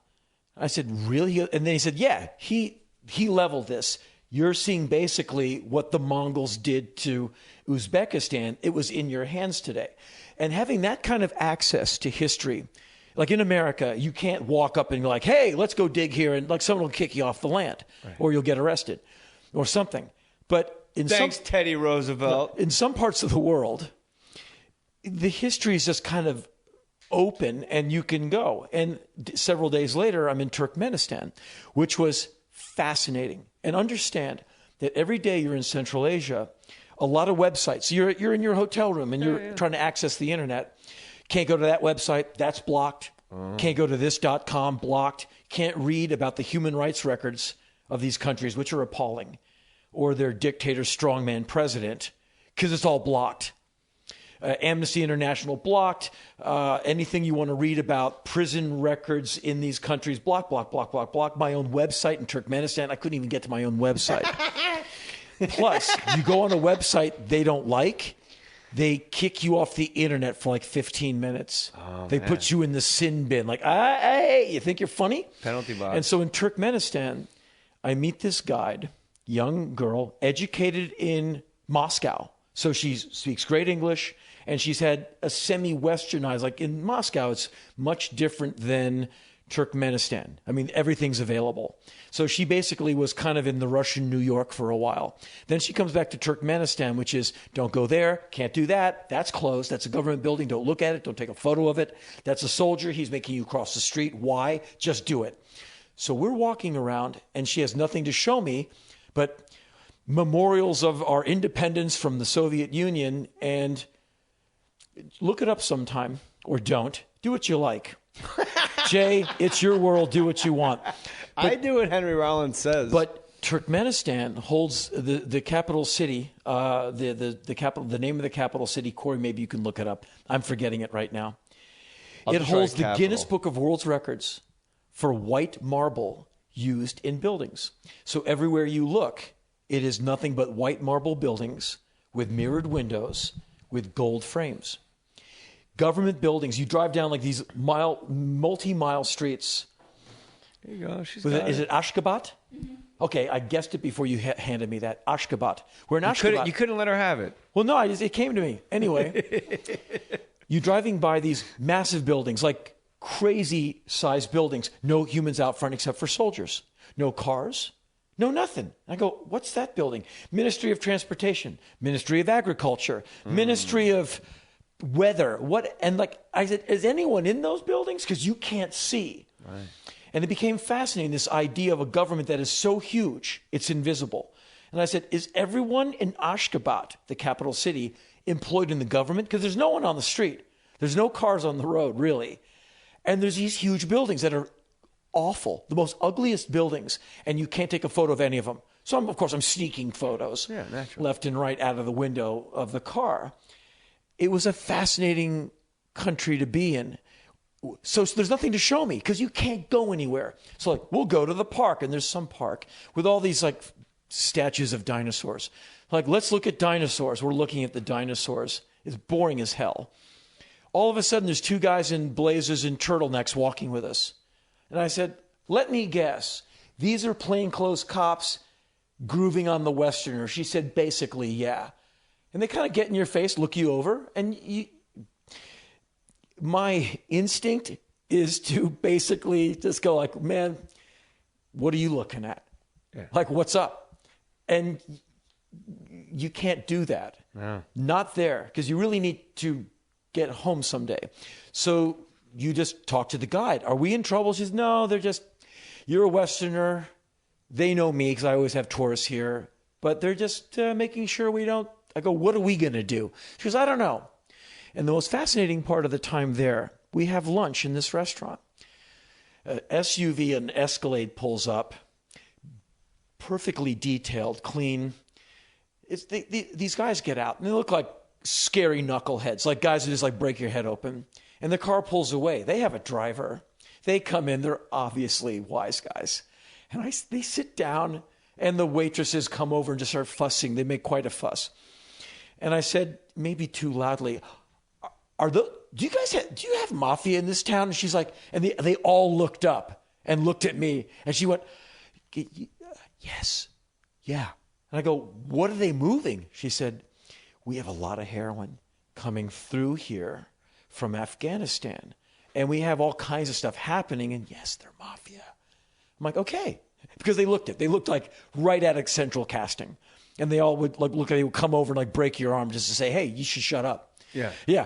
I said, really? And then he said, yeah, he leveled this. You're seeing basically what the Mongols did to Uzbekistan. It was in your hands today. And having that kind of access to history, like in America, you can't walk up and be like, hey, let's go dig here, and like someone will kick you off the land, right, or you'll get arrested or something. But Thanks, Teddy Roosevelt. In some parts of the world, the history is just kind of open and you can go. And several days later, I'm in Turkmenistan, which was fascinating. And understand that every day you're in Central Asia, a lot of websites. You're in your hotel room and you're trying to access the internet. Can't go to that website. That's blocked. Can't go to this.com, blocked. Can't read about the human rights records of these countries, which are appalling, or their dictator strongman president, because it's all blocked. Amnesty International blocked. Anything you want to read about prison records in these countries, block. My own website in Turkmenistan, I couldn't even get to my own website. Plus, you go on a website they don't like, they kick you off the internet for like 15 minutes. They put you in the sin bin. Like, hey, you think you're funny? Penalty box. And so in Turkmenistan, I meet this guide, young girl, educated in Moscow. So she speaks great English, and she's had a semi-westernized, like in Moscow, it's much different than Turkmenistan. I mean, everything's available. So she basically was kind of in the Russian New York for a while. Then she comes back to Turkmenistan, which is, don't go there, can't do that, that's closed, that's a government building, don't look at it, don't take a photo of it. That's a soldier, he's making you cross the street. Why? Just do it. So we're walking around, and she has nothing to show me but memorials of our independence from the Soviet Union, and look it up sometime, or don't. Do what you like. Jay, it's your world. Do what you want. But, I do what Henry Rollins says. But Turkmenistan holds the capital city, the name of the capital city. Corey, maybe you can look it up. I'm forgetting it right now. It holds the Guinness Book of World Records for white marble used in buildings. So everywhere you look, it is nothing but white marble buildings with mirrored windows with gold frames. Government buildings, you drive down like these multi-mile streets. There you go. Is it Ashgabat? Mm-hmm. Okay, I guessed it before you handed me that. Ashgabat. We're in Ashgabat. You couldn't let her have it. Well, no, it came to me. Anyway, you're driving by these massive buildings, like crazy-sized buildings. No humans out front except for soldiers. No cars. No, nothing. I go, what's that building? Ministry of Transportation, Ministry of Agriculture, Ministry of Weather. What? And like I said, is anyone in those buildings? Because you can't see. Right. And it became fascinating, this idea of a government that is so huge, it's invisible. And I said, is everyone in Ashgabat, the capital city, employed in the government? Because there's no one on the street. There's no cars on the road, really. And there's these huge buildings that are awful, the most ugliest buildings, and you can't take a photo of any of them. So, of course, I'm sneaking photos left and right out of the window of the car. It was a fascinating country to be in. So there's nothing to show me because you can't go anywhere. So like, we'll go to the park, and there's some park with all these like statues of dinosaurs. Like, let's look at dinosaurs. We're looking at the dinosaurs. It's boring as hell. All of a sudden, there's two guys in blazers and turtlenecks walking with us. And I said, let me guess. These are plainclothes cops grooving on the Westerner. She said, basically, yeah. And they kind of get in your face, look you over, and my instinct is to basically just go like, man, what are you looking at? Yeah. Like, what's up? And you can't do that. No. Not there, because you really need to get home someday. So you just talk to the guide. Are we in trouble? She says, no, they're just, you're a Westerner. They know me because I always have tourists here. But they're just making sure we don't. I go, what are we going to do? She goes, I don't know. And the most fascinating part of the time there, we have lunch in this restaurant. An SUV, an Escalade pulls up, perfectly detailed, clean. These guys get out, and they look like scary knuckleheads, like guys who just like break your head open. And the car pulls away. They have a driver. They come in. They're obviously wise guys. And they sit down, and the waitresses come over and just start fussing. They make quite a fuss. And I said, maybe too loudly, do you have mafia in this town? And she's like, and they all looked up and looked at me, and she went, yes, yeah. And I go, what are they moving? She said, we have a lot of heroin coming through here from Afghanistan, and we have all kinds of stuff happening, and yes, they're mafia. I'm like, okay, because they looked like right at a central casting, and they all would they would come over and like break your arm just to say, hey, you should shut up. Yeah, yeah.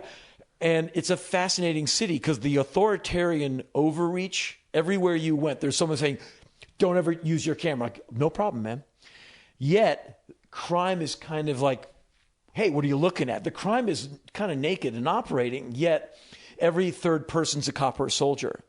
And it's a fascinating city because the authoritarian overreach, everywhere you went, there's someone saying, don't ever use your camera. Like, no problem, man. Yet, crime is kind of like, hey, what are you looking at? The crime is kind of naked and operating, yet every third person's a cop or a soldier.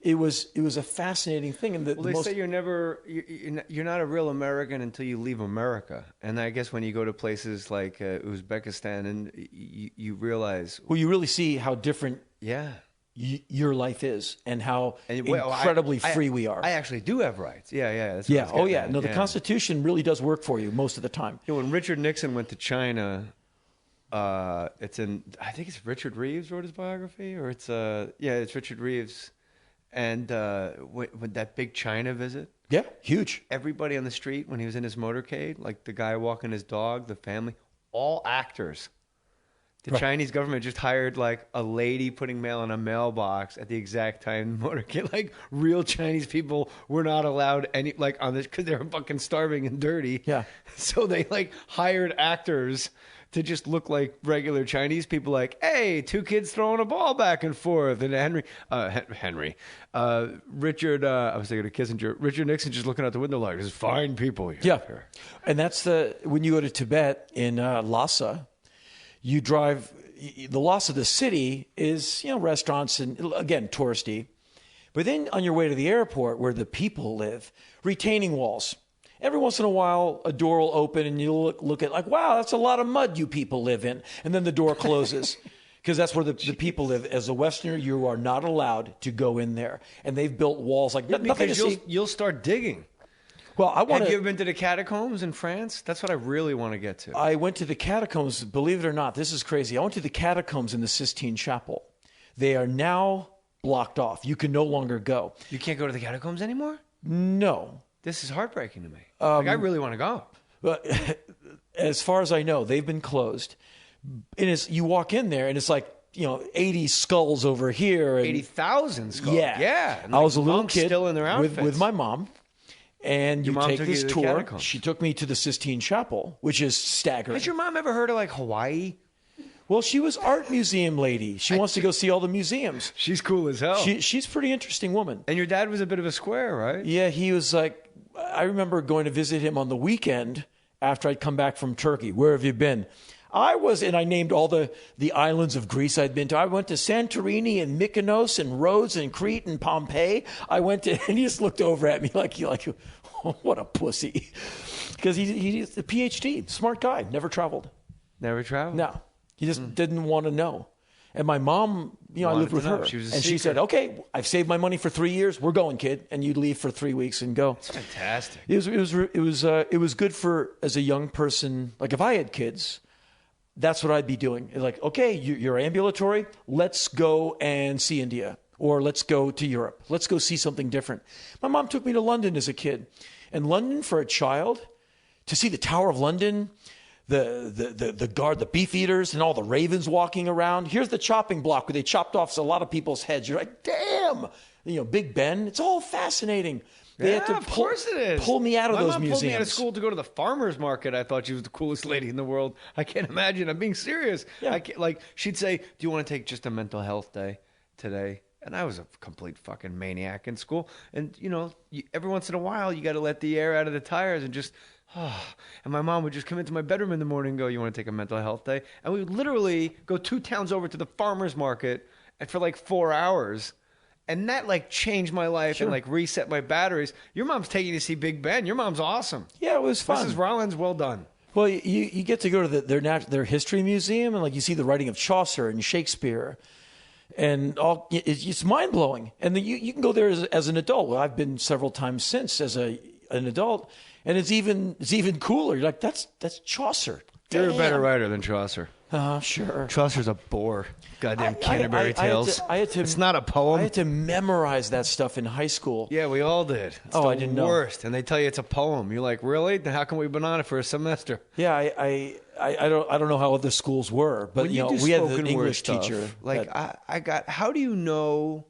It was a fascinating thing. And they say you're not a real American until you leave America. And I guess when you go to places like Uzbekistan, and you realize, well, you really see how different your life is, and how incredibly free we are. I actually do have rights. Yeah. That's oh yeah. No, the Constitution really does work for you most of the time. When Richard Nixon went to China, I think it's Richard Reeves wrote his biography, or it's Richard Reeves. And when that big China visit, huge. Everybody on the street when he was in his motorcade, like the guy walking his dog, the family, all actors. The Chinese government just hired like a lady putting mail in a mailbox at the exact time the motorcade. Like real Chinese people were not allowed any on this because they were fucking starving and dirty. Yeah. So they like hired actors to just look like regular Chinese people, like, hey, two kids throwing a ball back and forth. And Richard, I was thinking of Kissinger, Richard Nixon just looking out the window like, there's fine people here. Yeah. And that's when you go to Tibet in Lhasa, you drive, the Lhasa, the city is, restaurants and, again, touristy. But then on your way to the airport where the people live, retaining walls. Every once in a while, a door will open and you'll look at like, wow, that's a lot of mud you people live in. And then the door closes because that's where the people live. As a Westerner, you are not allowed to go in there. And they've built walls like nothing to see. You'll start digging. Well, have you ever been to the catacombs in France? That's what I really want to get to. I went to the catacombs, believe it or not. This is crazy. I went to the catacombs in the Sistine Chapel. They are now blocked off. You can no longer go. You can't go to the catacombs anymore? No. This is heartbreaking to me. I really want to go. But as far as I know, they've been closed. And you walk in there, and it's like 80 skulls over here. 80,000 skulls. Yeah. And I was a little kid still in their outfits. with my mom. And Your you mom take took this you to the tour. catacombs. She took me to the Sistine Chapel, which is staggering. Has your mom ever heard of like Hawaii? Well, she was art museum lady. She wants to go see all the museums. She's cool as hell. She's a pretty interesting woman. And your dad was a bit of a square, right? Yeah, he was like, I remember going to visit him on the weekend after I'd come back from Turkey. Where have you been? And I named all the islands of Greece I'd been to. I went to Santorini and Mykonos and Rhodes and Crete and Pompeii. And he just looked over at me like oh, what a pussy. Because he's a PhD, smart guy, never traveled. Never traveled? No, he just didn't want to know. And my mom, I lived with her. She said, okay, I've saved my money for 3 years. We're going, kid. And you'd leave for 3 weeks and go. It's fantastic. It was good for, as a young person, like if I had kids, that's what I'd be doing. Like, okay, you're ambulatory. Let's go and see India, or let's go to Europe. Let's go see something different. My mom took me to London as a kid. And London, for a child, to see the Tower of London, the guard, the beef eaters, and all the ravens walking around. Here's the chopping block where they chopped off a lot of people's heads. You're like, damn, Big Ben. It's all fascinating. They had to of course it is. Pull me out of those My mom museums. pulled me out of school to go to the farmer's market. I thought she was the coolest lady in the world. I can't imagine. I'm being serious. Yeah. She'd say, do you want to take just a mental health day today? And I was a complete fucking maniac in school. And, every once in a while, you got to let the air out of the tires and just, And my mom would just come into my bedroom in the morning and go, you want to take a mental health day? And we would literally go 2 towns over to the farmer's market and for like 4 hours. And that changed my life and reset my batteries. Your mom's taking you to see Big Ben. Your mom's awesome. Yeah, it was fun. Mrs. Rollins, well done. Well, you get to go to their history museum and you see the writing of Chaucer and Shakespeare. And it's mind blowing. And then you can go there as an adult. Well, I've been several times since as an adult, and it's even cooler. You're like, that's Chaucer. You're a better writer than Chaucer. Sure. Chaucer's a bore. Goddamn Canterbury Tales. It's not a poem. I had to memorize that stuff in high school. Yeah, we all did. It's I didn't know. Worst. And they tell you it's a poem. You're like, really? Then how come we've been on it for a semester? Yeah, I don't know how other schools were, but we had an English teacher. How do you know?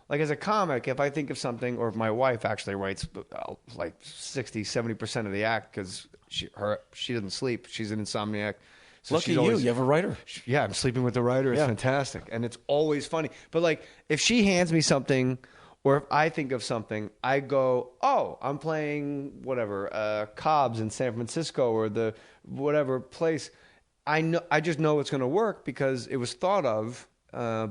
Like as a comic, if I think of something, or if my wife actually writes 60-70% of the act because she doesn't sleep. She's an insomniac. So Lucky you have a writer. Yeah, I'm sleeping with a writer. It's fantastic. And it's always funny. But if she hands me something, or if I think of something, I go, oh, I'm playing whatever, Cobb's in San Francisco or the whatever place. I just know it's going to work because it was thought of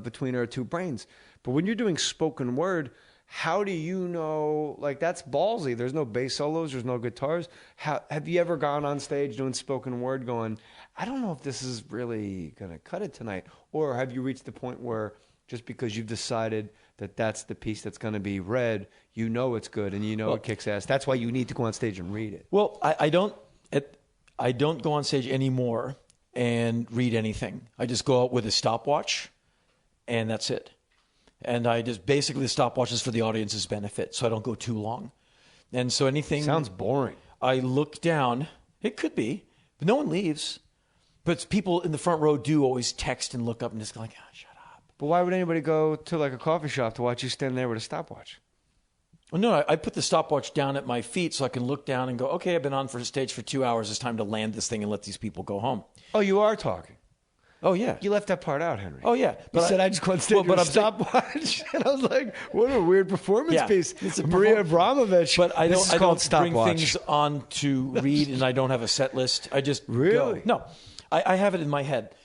between our 2 brains. But when you're doing spoken word, how do you know? That's ballsy. There's no bass solos. There's no guitars. Have you ever gone on stage doing spoken word going, I don't know if this is really going to cut it tonight? Or have you reached the point where just because you've decided that that's the piece that's going to be read, it's good and it kicks ass? That's why you need to go on stage and read it. Well, I don't go on stage anymore and read anything. I just go out with a stopwatch and that's it. And I just basically the stopwatch is for the audience's benefit, so I don't go too long. And so anything sounds boring. I look down. It could be, but no one leaves. But people in the front row do always text and look up and just go like, shut up. But why would anybody go to a coffee shop to watch you stand there with a stopwatch? Well, no, I put the stopwatch down at my feet so I can look down and go, okay, I've been on for stage for 2 hours. It's time to land this thing and let these people go home. Oh, you are talking. Oh, yeah. You left that part out, Henry. Oh, yeah. You said I just go on stage with a stopwatch. And I was like, what a weird performance piece. It's Maria Abramovich. But I don't bring things on to read, and I don't have a set list. I just Really? go. No. I have it in my head.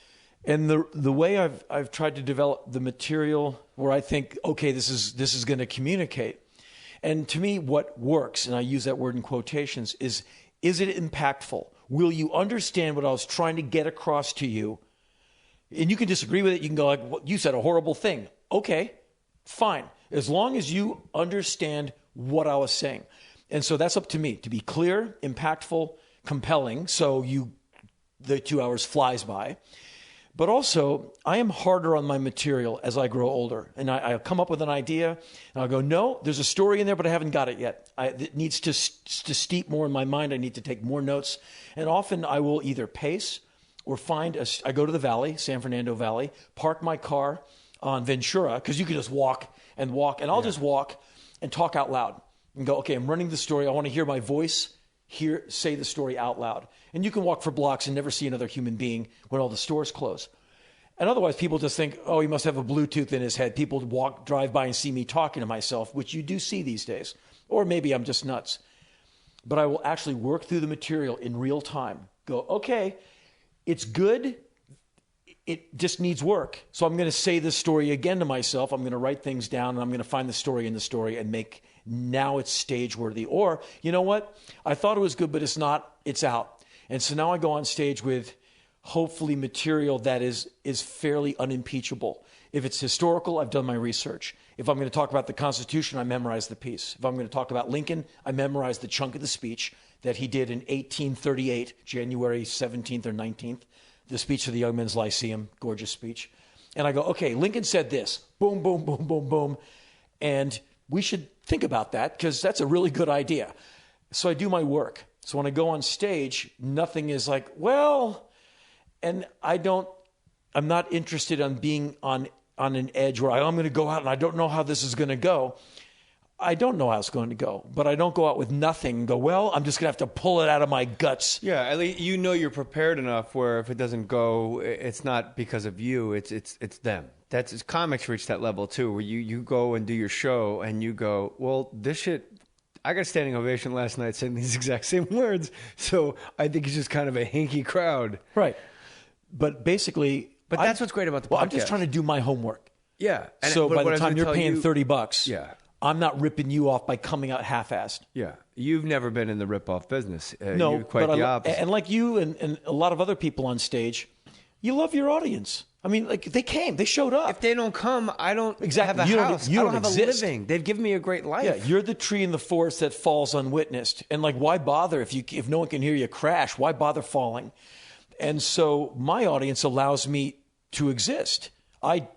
And the way I've tried to develop the material where I think, okay, this is going to communicate. And to me, what works, and I use that word in quotations, is it impactful? Will you understand what I was trying to get across to you? And you can disagree with it. You can go like, well, you said a horrible thing. Okay, fine. As long as you understand what I was saying. And so that's up to me to be clear, impactful, compelling. So the 2 hours flies by. But also, I am harder on my material as I grow older. And I'll come up with an idea, and I'll go, no, there's a story in there, but I haven't got it yet. It needs to steep more in my mind. I need to take more notes. And often I will either pace or I go to the valley, San Fernando Valley, park my car on Ventura, because you can just walk, and I'll just walk and talk out loud and go, okay, I'm running the story. I want to hear my voice say the story out loud. And you can walk for blocks and never see another human being when all the stores close. And otherwise, people just think, oh, he must have a Bluetooth in his head. People drive by and see me talking to myself, which you do see these days. Or maybe I'm just nuts. But I will actually work through the material in real time. Go, okay, it's good. It just needs work. So I'm going to say this story again to myself. I'm going to write things down, and I'm going to find the story in the story and now it's stage worthy. Or, you know what? I thought it was good, but it's not. It's out. And so now I go on stage with hopefully material that is fairly unimpeachable. If it's historical, I've done my research. If I'm going to talk about the Constitution, I memorize the piece. If I'm going to talk about Lincoln, I memorize the chunk of the speech that he did in 1838, January 17th or 19th, the speech of the Young Men's Lyceum, gorgeous speech. And I go, okay, Lincoln said this, boom, boom, boom, boom, boom. And we should think about that because that's a really good idea. So I do my work. So when I go on stage, nothing is like, well, and I'm not interested in being on an edge where I'm going to go out and I don't know how this is going to go. I don't know how it's going to go, but I don't go out with nothing and go, well, I'm just going to have to pull it out of my guts. Yeah, at least you know you're prepared enough where if it doesn't go, it's not because of you, it's them. That's comics reach that level too, where you go and do your show and you go, well, this shit, I got a standing ovation last night saying these exact same words, so I think it's just kind of a hinky crowd. Right. But basically... But that's what's great about the podcast. I'm just trying to do my homework. Yeah. And so by the time you're paying $30, yeah, I'm not ripping you off by coming out half-assed. Yeah. You've never been in the rip-off business. No, you're quite the opposite. And like you and a lot of other people on stage, you love your audience. I mean, like they came, they showed up. If they don't come, I don't have a house. I don't have a living. They've given me a great life. Yeah, you're the tree in the forest that falls unwitnessed. And like, why bother if no one can hear you crash? Why bother falling? And so my audience allows me to exist. I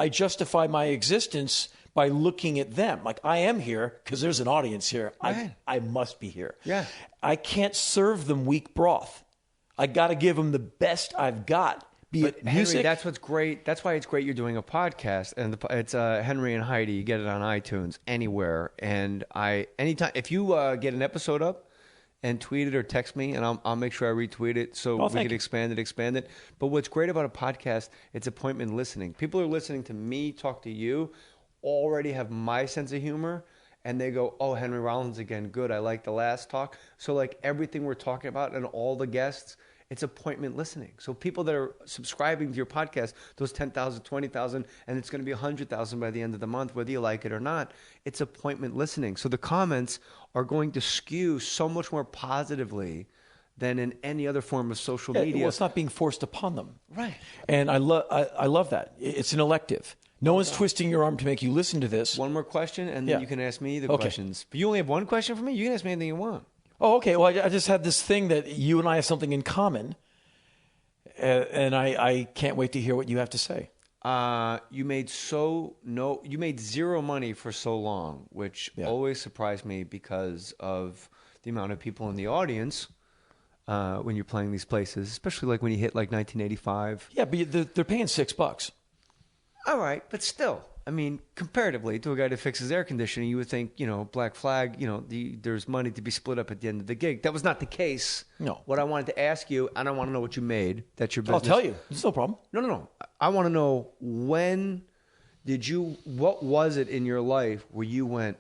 justify my existence by looking at them. Like, I am here because there's an audience here. Right. I must be here. Yeah. I can't serve them weak broth. I got to give them the best I've got. But music. Henry, that's what's great. That's why it's great you're doing a podcast. And it's Henry and Heidi. You get it on iTunes, anywhere. And anytime, if you get an episode up, and tweet it or text me, and I'll make sure I retweet it so we can expand it. But what's great about a podcast, it's appointment listening. People are listening to me talk to you, already have my sense of humor, and they go, oh, Henry Rollins again, good, I like the last talk. So like everything we're talking about and all the guests, it's appointment listening. So people that are subscribing to your podcast, those 10,000, 20,000, and it's going to be 100,000 by the end of the month, whether you like it or not, it's appointment listening. So the comments are going to skew so much more positively than in any other form of social media. Well, it's not being forced upon them. Right. And I love that. It's an elective. No one's twisting your arm to make you listen to this. One more question, and then you can ask me the questions. But you only have one question for me? You can ask me anything you want. Oh, okay. Well, I just had this thing that you and I have something in common, and I can't wait to hear what you have to say. You made zero money for so long, which always surprised me because of the amount of people in the audience when you're playing these places, especially like when you hit like 1985. Yeah, but they're paying $6. All right, but still, I mean, comparatively to a guy that fixes air conditioning, you would think, Black Flag, there's money to be split up at the end of the gig. That was not the case. No. What I wanted to ask you, I don't want to know what you made. That's your business. I'll tell you. It's no problem. No. I want to know what was it in your life where you went,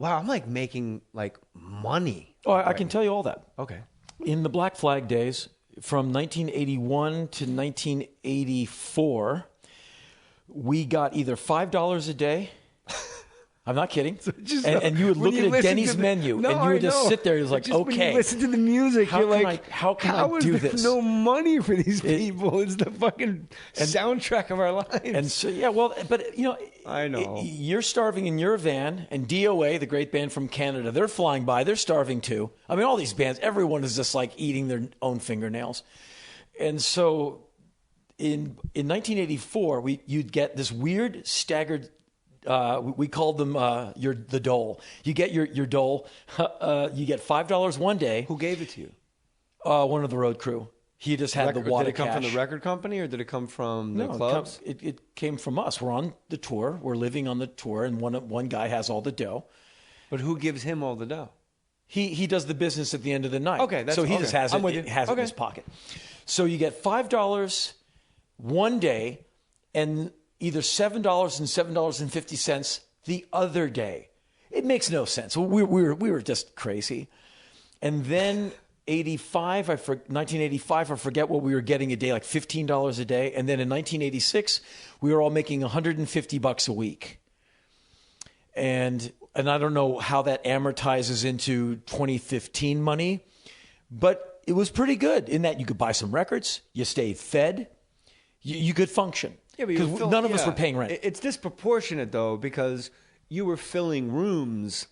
wow, I'm like making like money. Oh, I can tell you all that. Okay. In the Black Flag days, from 1981 to 1984, we got either $5 a day. I'm not kidding. And you would look at a Denny's menu, and you would just sit there. It was like, okay. When you listen to the music, you're like, how can I do this? There's no money for these people. It's the fucking soundtrack of our lives. And so, yeah, well, but I know you're starving in your van, and DOA, the great band from Canada, they're flying by. They're starving too. I mean, all these bands, everyone is just like eating their own fingernails, and so. In 1984, you'd get this weird staggered. We called them the dole. You get your dole. You get $5 one day. Who gave it to you? One of the road crew. He just had the wad of cash. Did it come from the record company or did it come from the clubs? It came from us. We're on the tour. We're living on the tour, and one guy has all the dough. But who gives him all the dough? He does the business at the end of the night. Okay, so he just has it in his pocket. So you get $5 one day, and either $7 and $7.50 the other day. It makes no sense. We were just crazy. And then 1985, I forget what we were getting a day, like $15 a day. And then in 1986, we were all making $150 a week. And I don't know how that amortizes into 2015 money, but it was pretty good in that you could buy some records, you stayed fed, you could function. Yeah, but because none of us were paying rent. It's disproportionate though, because you were filling rooms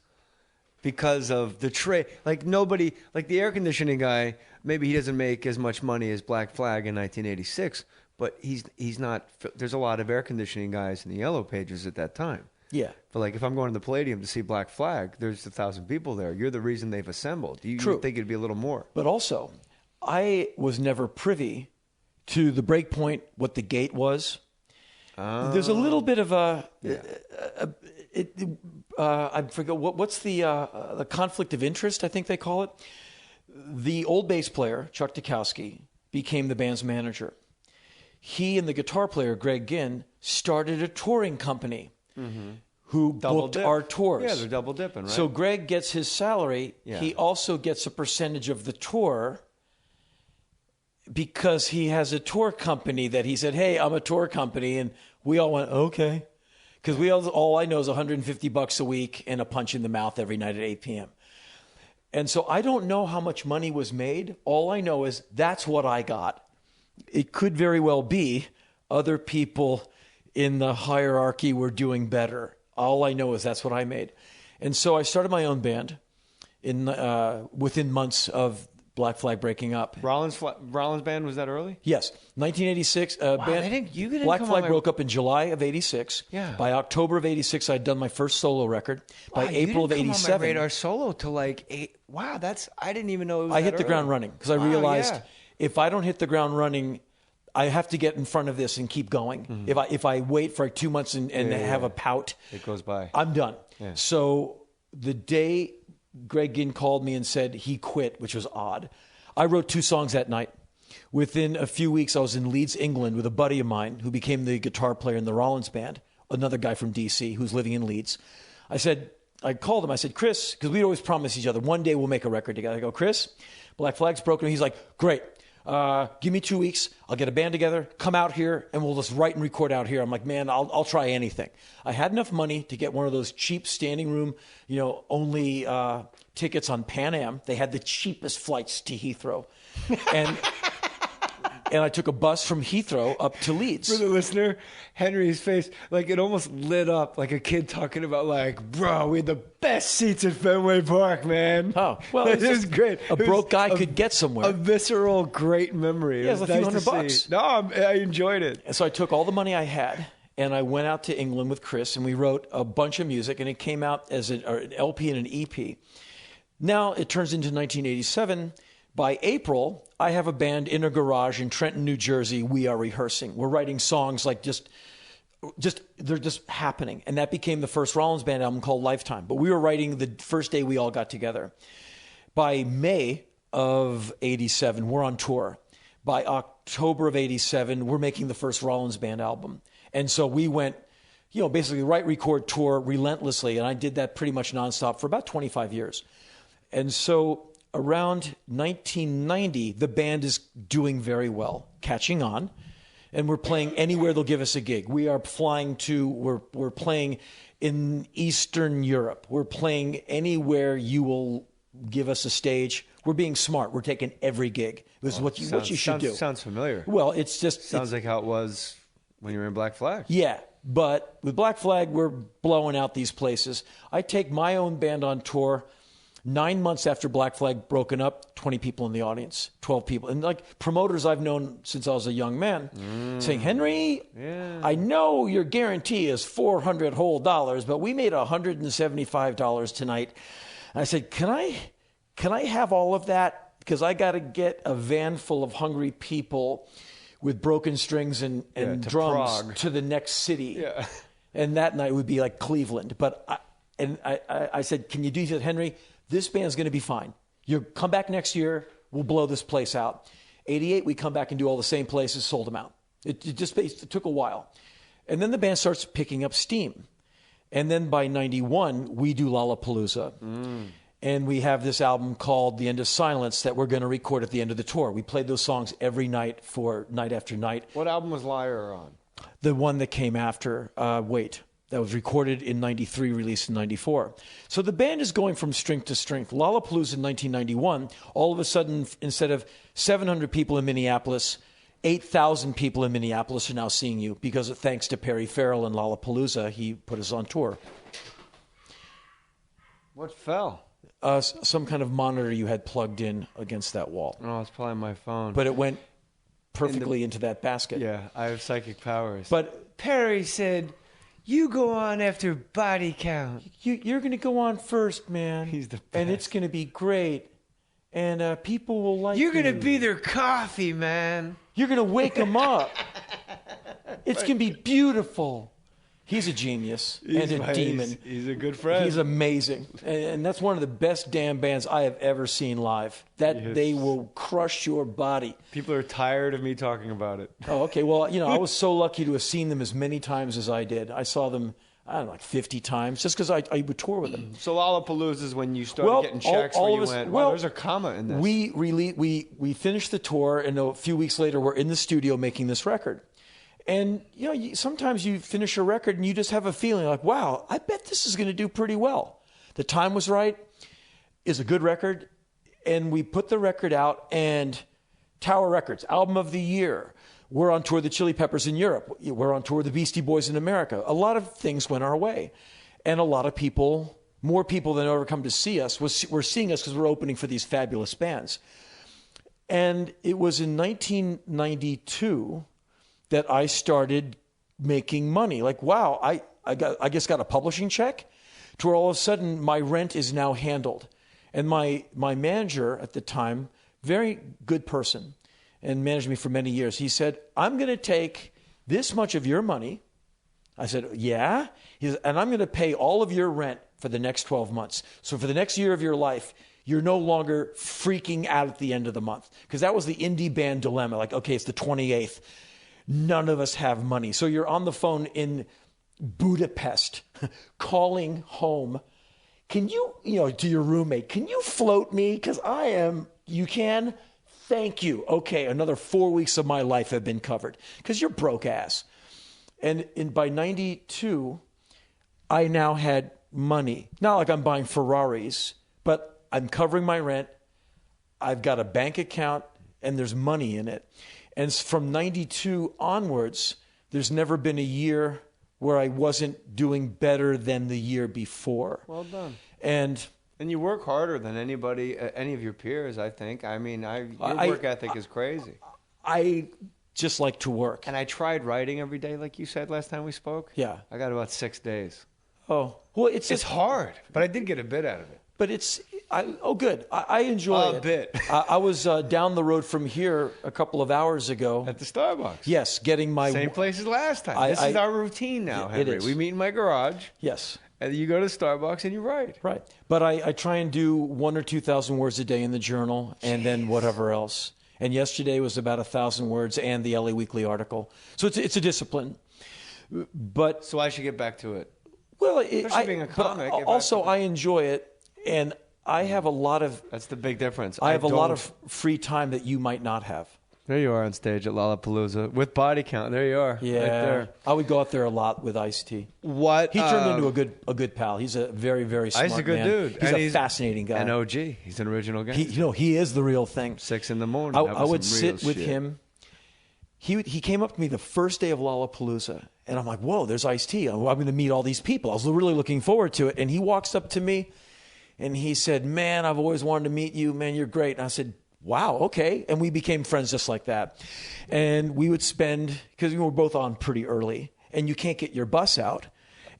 because of the trade. Like nobody, like the air conditioning guy, maybe he doesn't make as much money as Black Flag in 1986, but he's not. There's a lot of air conditioning guys in the Yellow Pages at that time. Yeah. But like if I'm going to the Palladium to see Black Flag, there's 1,000 people there. You're the reason they've assembled. You True. would think it'd be a little more. But also, I was never privy to the breakpoint, what the gate was. There's a little bit of I forget what's the conflict of interest, I think they call it. The old bass player, Chuck Dukowski, became the band's manager. He and the guitar player, Greg Ginn, started a touring company who booked our tours. Yeah, they're double dipping, right? So Greg gets his salary. Yeah. He also gets a percentage of the tour because he has a tour company that he said, hey, I'm a tour company. And we all went, okay. Because all I know is $150 a week and a punch in the mouth every night at 8 p.m. And so I don't know how much money was made. All I know is that's what I got. It could very well be other people in the hierarchy were doing better. All I know is that's what I made. And so I started my own band within months of Black Flag breaking up. Rollins band, was that early? Yes. 1986. You didn't Black come Flag on broke up in July of 86. Yeah. By October of 86, I'd done my first solo record. By April of 87. You didn't come on my radar solo till like 8. Wow, I didn't even know it was I hit the ground running because I realized yeah. if I don't hit the ground running, I have to get in front of this and keep going. Mm-hmm. If I wait for like 2 months and have a pout, it goes by. I'm done. Yeah. So the day Greg Ginn called me and said he quit, which was odd, I wrote 2 songs that night. Within a few weeks, I was in Leeds, England with a buddy of mine who became the guitar player in the Rollins band, another guy from D.C. who's living in Leeds. I called him. I said, Chris, because we'd always promise each other, one day we'll make a record together. I go, Chris, Black Flag's broken. He's like, great. Give me 2 weeks. I'll get a band together, come out here, and we'll just write and record out here. I'm like, man, I'll try anything. I had enough money to get one of those cheap standing room, only tickets on Pan Am. They had the cheapest flights to Heathrow. And I took a bus from Heathrow up to Leeds. For the listener, Henry's face, like it almost lit up like a kid talking about like, bro, we had the best seats at Fenway Park, man. Oh, well, it was great. A broke guy could get somewhere. A visceral, great memory. Yeah, it was a few $100. No, I enjoyed it. And so I took all the money I had and I went out to England with Chris and we wrote a bunch of music and it came out as an LP and an EP. Now it turns into 1987. By April, I have a band in a garage in Trenton, New Jersey. We are rehearsing. We're writing songs like they're just happening. And that became the first Rollins band album called Lifetime. But we were writing the first day we all got together. By May of 87, we're on tour. By October of 87, we're making the first Rollins band album. And so we went, basically write, record, tour relentlessly. And I did that pretty much nonstop for about 25 years. And so around 1990, the band is doing very well, catching on, and we're playing anywhere they'll give us a gig. We are flying we're playing in Eastern Europe. We're playing anywhere you will give us a stage. We're being smart. We're taking every gig. This is what you should do. Sounds familiar. Well, sounds like how it was when you were in Black Flag. Yeah, but with Black Flag, we're blowing out these places. I take my own band on tour. 9 months after Black Flag broken up, 20 people in the audience, 12 people. And like promoters I've known since I was a young man saying, Henry, I know your guarantee is $400 whole dollars, but we made $175 tonight. And I said, can I have all of that? Because I got to get a van full of hungry people with broken strings and drums Prague. To the next city. Yeah. And that night would be like Cleveland. But I said, can you do that, Henry? This band's going to be fine. You come back next year, we'll blow this place out. 88, we come back and do all the same places, sold them out. It took a while. And then the band starts picking up steam. And then by 91, we do Lollapalooza. And we have this album called The End of Silence that we're going to record at the end of the tour. We played those songs every night for night after night. What album was Lyre on? The one that came after, Wait. that was recorded in 93, released in 94. So the band is going from strength to strength. Lollapalooza in 1991, all of a sudden, instead of 700 people in Minneapolis, 8,000 people in Minneapolis are now seeing you because thanks to Perry Farrell and Lollapalooza, he put us on tour. What fell? Some kind of monitor you had plugged in against that wall. Oh, it's probably my phone. But it went perfectly into that basket. Yeah, I have psychic powers. But Perry said, "You go on after body count. You're going to go on first, man. He's the best. And it's going to be great. And people will like you. You're going to be their coffee, man. You're going to wake them up. It's going to be beautiful." He's a genius and a demon. He's a good friend. He's amazing. And that's one of the best damn bands I have ever seen live. They will crush your body. People are tired of me talking about it. Oh, okay. Well, I was so lucky to have seen them as many times as I did. I saw them, I don't know, like 50 times, just because I would tour with them. So Lollapalooza is when you started getting checks where you went, wow, there's a comma in this. We finished the tour, and a few weeks later, we're in the studio making this record. And, sometimes you finish a record and you just have a feeling like, wow, I bet this is going to do pretty well. The time was right. It's a good record. And we put the record out, and Tower Records, Album of the Year. We're on tour with the Chili Peppers in Europe. We're on tour with the Beastie Boys in America. A lot of things went our way. And a lot of people, more people than ever come to see us, were seeing us because we're opening for these fabulous bands. And it was in 1992 that I started making money. Like, wow, I just got a publishing check to where all of a sudden my rent is now handled. And my manager at the time, very good person, and managed me for many years, he said, "I'm going to take this much of your money." I said, "Yeah?" He said, "And I'm going to pay all of your rent for the next 12 months. So for the next year of your life, you're no longer freaking out at the end of the month." Because that was the indie band dilemma. Like, okay, it's the 28th. None of us have money. So you're on the phone in Budapest calling home. Can you, to your roommate, can you float me? Because you can? Thank you. Okay, another 4 weeks of my life have been covered. Because you're broke ass. And by 92, I now had money. Not like I'm buying Ferraris, but I'm covering my rent. I've got a bank account, and there's money in it. And from 92 onwards, there's never been a year where I wasn't doing better than the year before. Well done. And you work harder than anybody, any of your peers, I think. I mean, your work ethic is crazy. I just like to work. And I tried writing every day, like you said last time we spoke. Yeah. I got about 6 days. Oh, well, it's hard, but I did get a bit out of it. But good. I enjoy it. A bit. I was down the road from here a couple of hours ago. At the Starbucks. Yes, getting my... Same place as last time. This is our routine now, Henry. It is. We meet in my garage. Yes. And you go to Starbucks and you write. Right. But I try and do 1,000 or 2,000 words a day in the journal, and then whatever else. And yesterday was about 1,000 words and the LA Weekly article. So it's a discipline. But so I should get back to it. Well, especially being a comic. Also, I enjoy it. And I have a lot of... That's the big difference. I have a lot of free time that you might not have. There you are on stage at Lollapalooza with Body Count. There you are. Yeah. Right there. I would go out there a lot with Ice-T. What? He turned into a good pal. He's a very, very smart man. He's a good dude. He's a fascinating guy. An OG. He's an original guy. He is the real thing. 6 in the morning. I would sit with him. He came up to me the first day of Lollapalooza, and I'm like, whoa, there's Ice-T. I'm going to meet all these people. I was really looking forward to it. And he walks up to me, and he said, "Man, I've always wanted to meet you. Man, you're great." And I said, "Wow, okay." And we became friends just like that. And we would spend, because we were both on pretty early, and you can't get your bus out.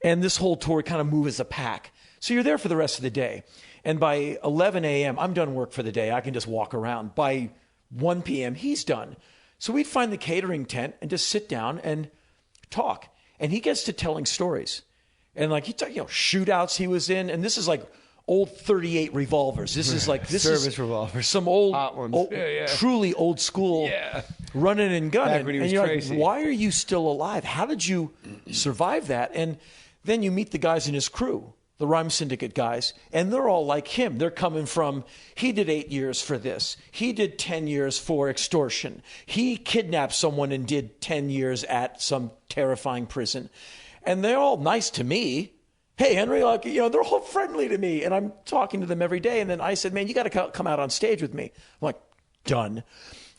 And this whole tour kind of move as a pack. So you're there for the rest of the day. And by 11 a.m., I'm done work for the day. I can just walk around. By 1 p.m., he's done. So we'd find the catering tent and just sit down and talk. And he gets to telling stories. And like, shootouts he was in. And this is like old 38 revolvers. This is like service revolvers. Some old, hot ones. Truly old school running and gunning. Back when he was and you're crazy. like, why are you still alive? How did you survive that? And then you meet the guys in his crew, the Rhyme Syndicate guys, and they're all like him. They're coming from, he did 8 years for this. He did 10 years for extortion. He kidnapped someone and did 10 years at some terrifying prison. And they're all nice to me. Hey, Henry, like, they're all friendly to me. And I'm talking to them every day. And then I said, man, you got to come out on stage with me. I'm like, done.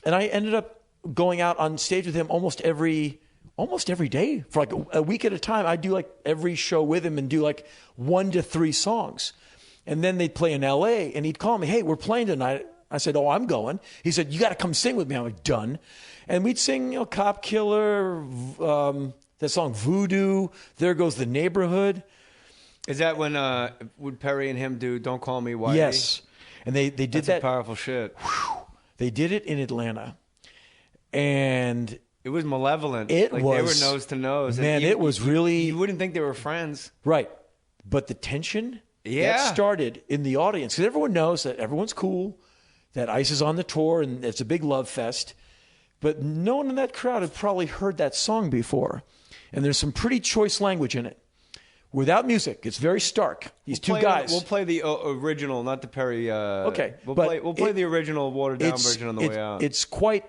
And I ended up going out on stage with him almost every day for like a week at a time. I'd do like every show with him and do like 1 to 3 songs. And then they'd play in LA and he'd call me, hey, we're playing tonight. I said, oh, I'm going. He said, you got to come sing with me. I'm like, done. And we'd sing, Cop Killer, that song Voodoo, There Goes the Neighborhood. Is that when would Perry and him do Don't Call Me Whitey? Yes. And they did That's that. Powerful shit. They did it in Atlanta. And it was malevolent. It was. They were nose to nose. Man, it was really. You wouldn't think they were friends. Right. But the tension that started in the audience. Because everyone knows that everyone's cool, that Ice is on the tour, and it's a big love fest. But no one in that crowd had probably heard that song before. And there's some pretty choice language in it. Without music, it's very stark. These two guys. We'll play the original, not the Perry. Okay. We'll play the original watered down version on the way out. It's quite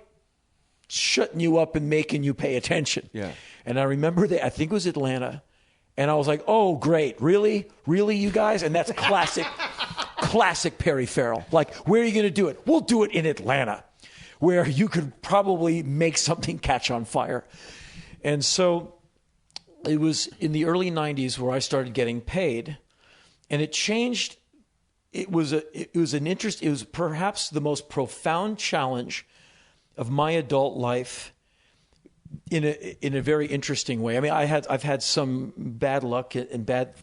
shutting you up and making you pay attention. Yeah. And I remember I think it was Atlanta. And I was like, oh, great. Really? Really, you guys? And that's classic Perry Farrell. Like, where are you going to do it? We'll do it in Atlanta, where you could probably make something catch on fire. And so it was in the early 90s where I started getting paid, and it changed. It was perhaps the most profound challenge of my adult life in a very interesting way. I mean, I've had some bad luck and bad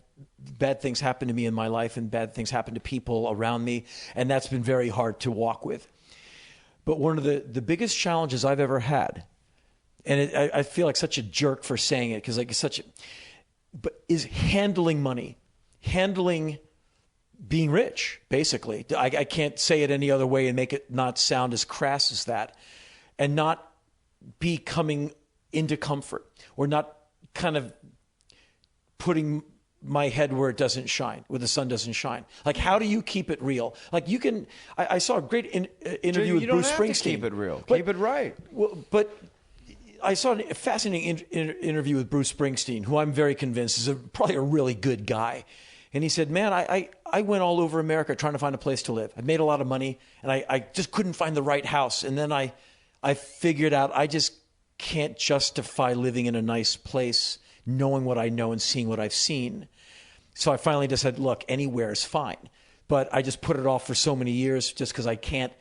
things happen to me in my life, and bad things happen to people around me, and that's been very hard to walk with. But one of the biggest challenges I've ever had, and I feel like such a jerk for saying it because but is handling money, handling being rich, basically. I can't say it any other way and make it not sound as crass as that, and not be coming into comfort or not kind of putting my head where it doesn't shine, where the sun doesn't shine. Like, how do you keep it real? Like, you can. I saw a great interview with Bruce Springsteen. To keep it real. Keep it right. Well, but I saw a fascinating interview with Bruce Springsteen, who I'm very convinced is probably a really good guy. And he said, man, I went all over America trying to find a place to live. I made a lot of money, and I just couldn't find the right house. And then I figured out I just can't justify living in a nice place, knowing what I know and seeing what I've seen. So I finally just said, look, anywhere is fine. But I just put it off for so many years just because I can't.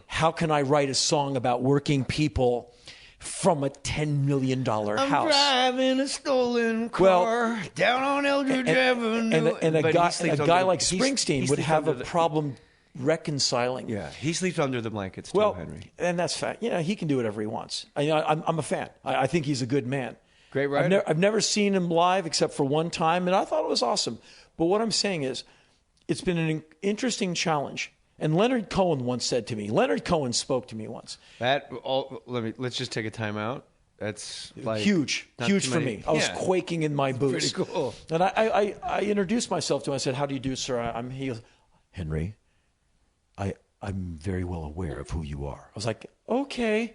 How can I write a song about working people from a $10 million house? I'm driving a stolen car down on Eldridge Avenue. And a guy like Springsteen would have a problem reconciling. Yeah, he sleeps under the blankets too, Henry. And that's fact. He can do whatever he wants. I'm a fan. I think he's a good man. Great writer. I've never seen him live except for one time, and I thought it was awesome. But what I'm saying is, it's been an interesting challenge. And Leonard Cohen once said to me, Leonard Cohen spoke to me once. Let's just take a time out. That's like huge for me. I was quaking in my boots. Pretty cool. And I introduced myself to him. I said, "How do you do, sir?" He goes, "Henry, I'm very well aware of who you are." I was like, "Okay."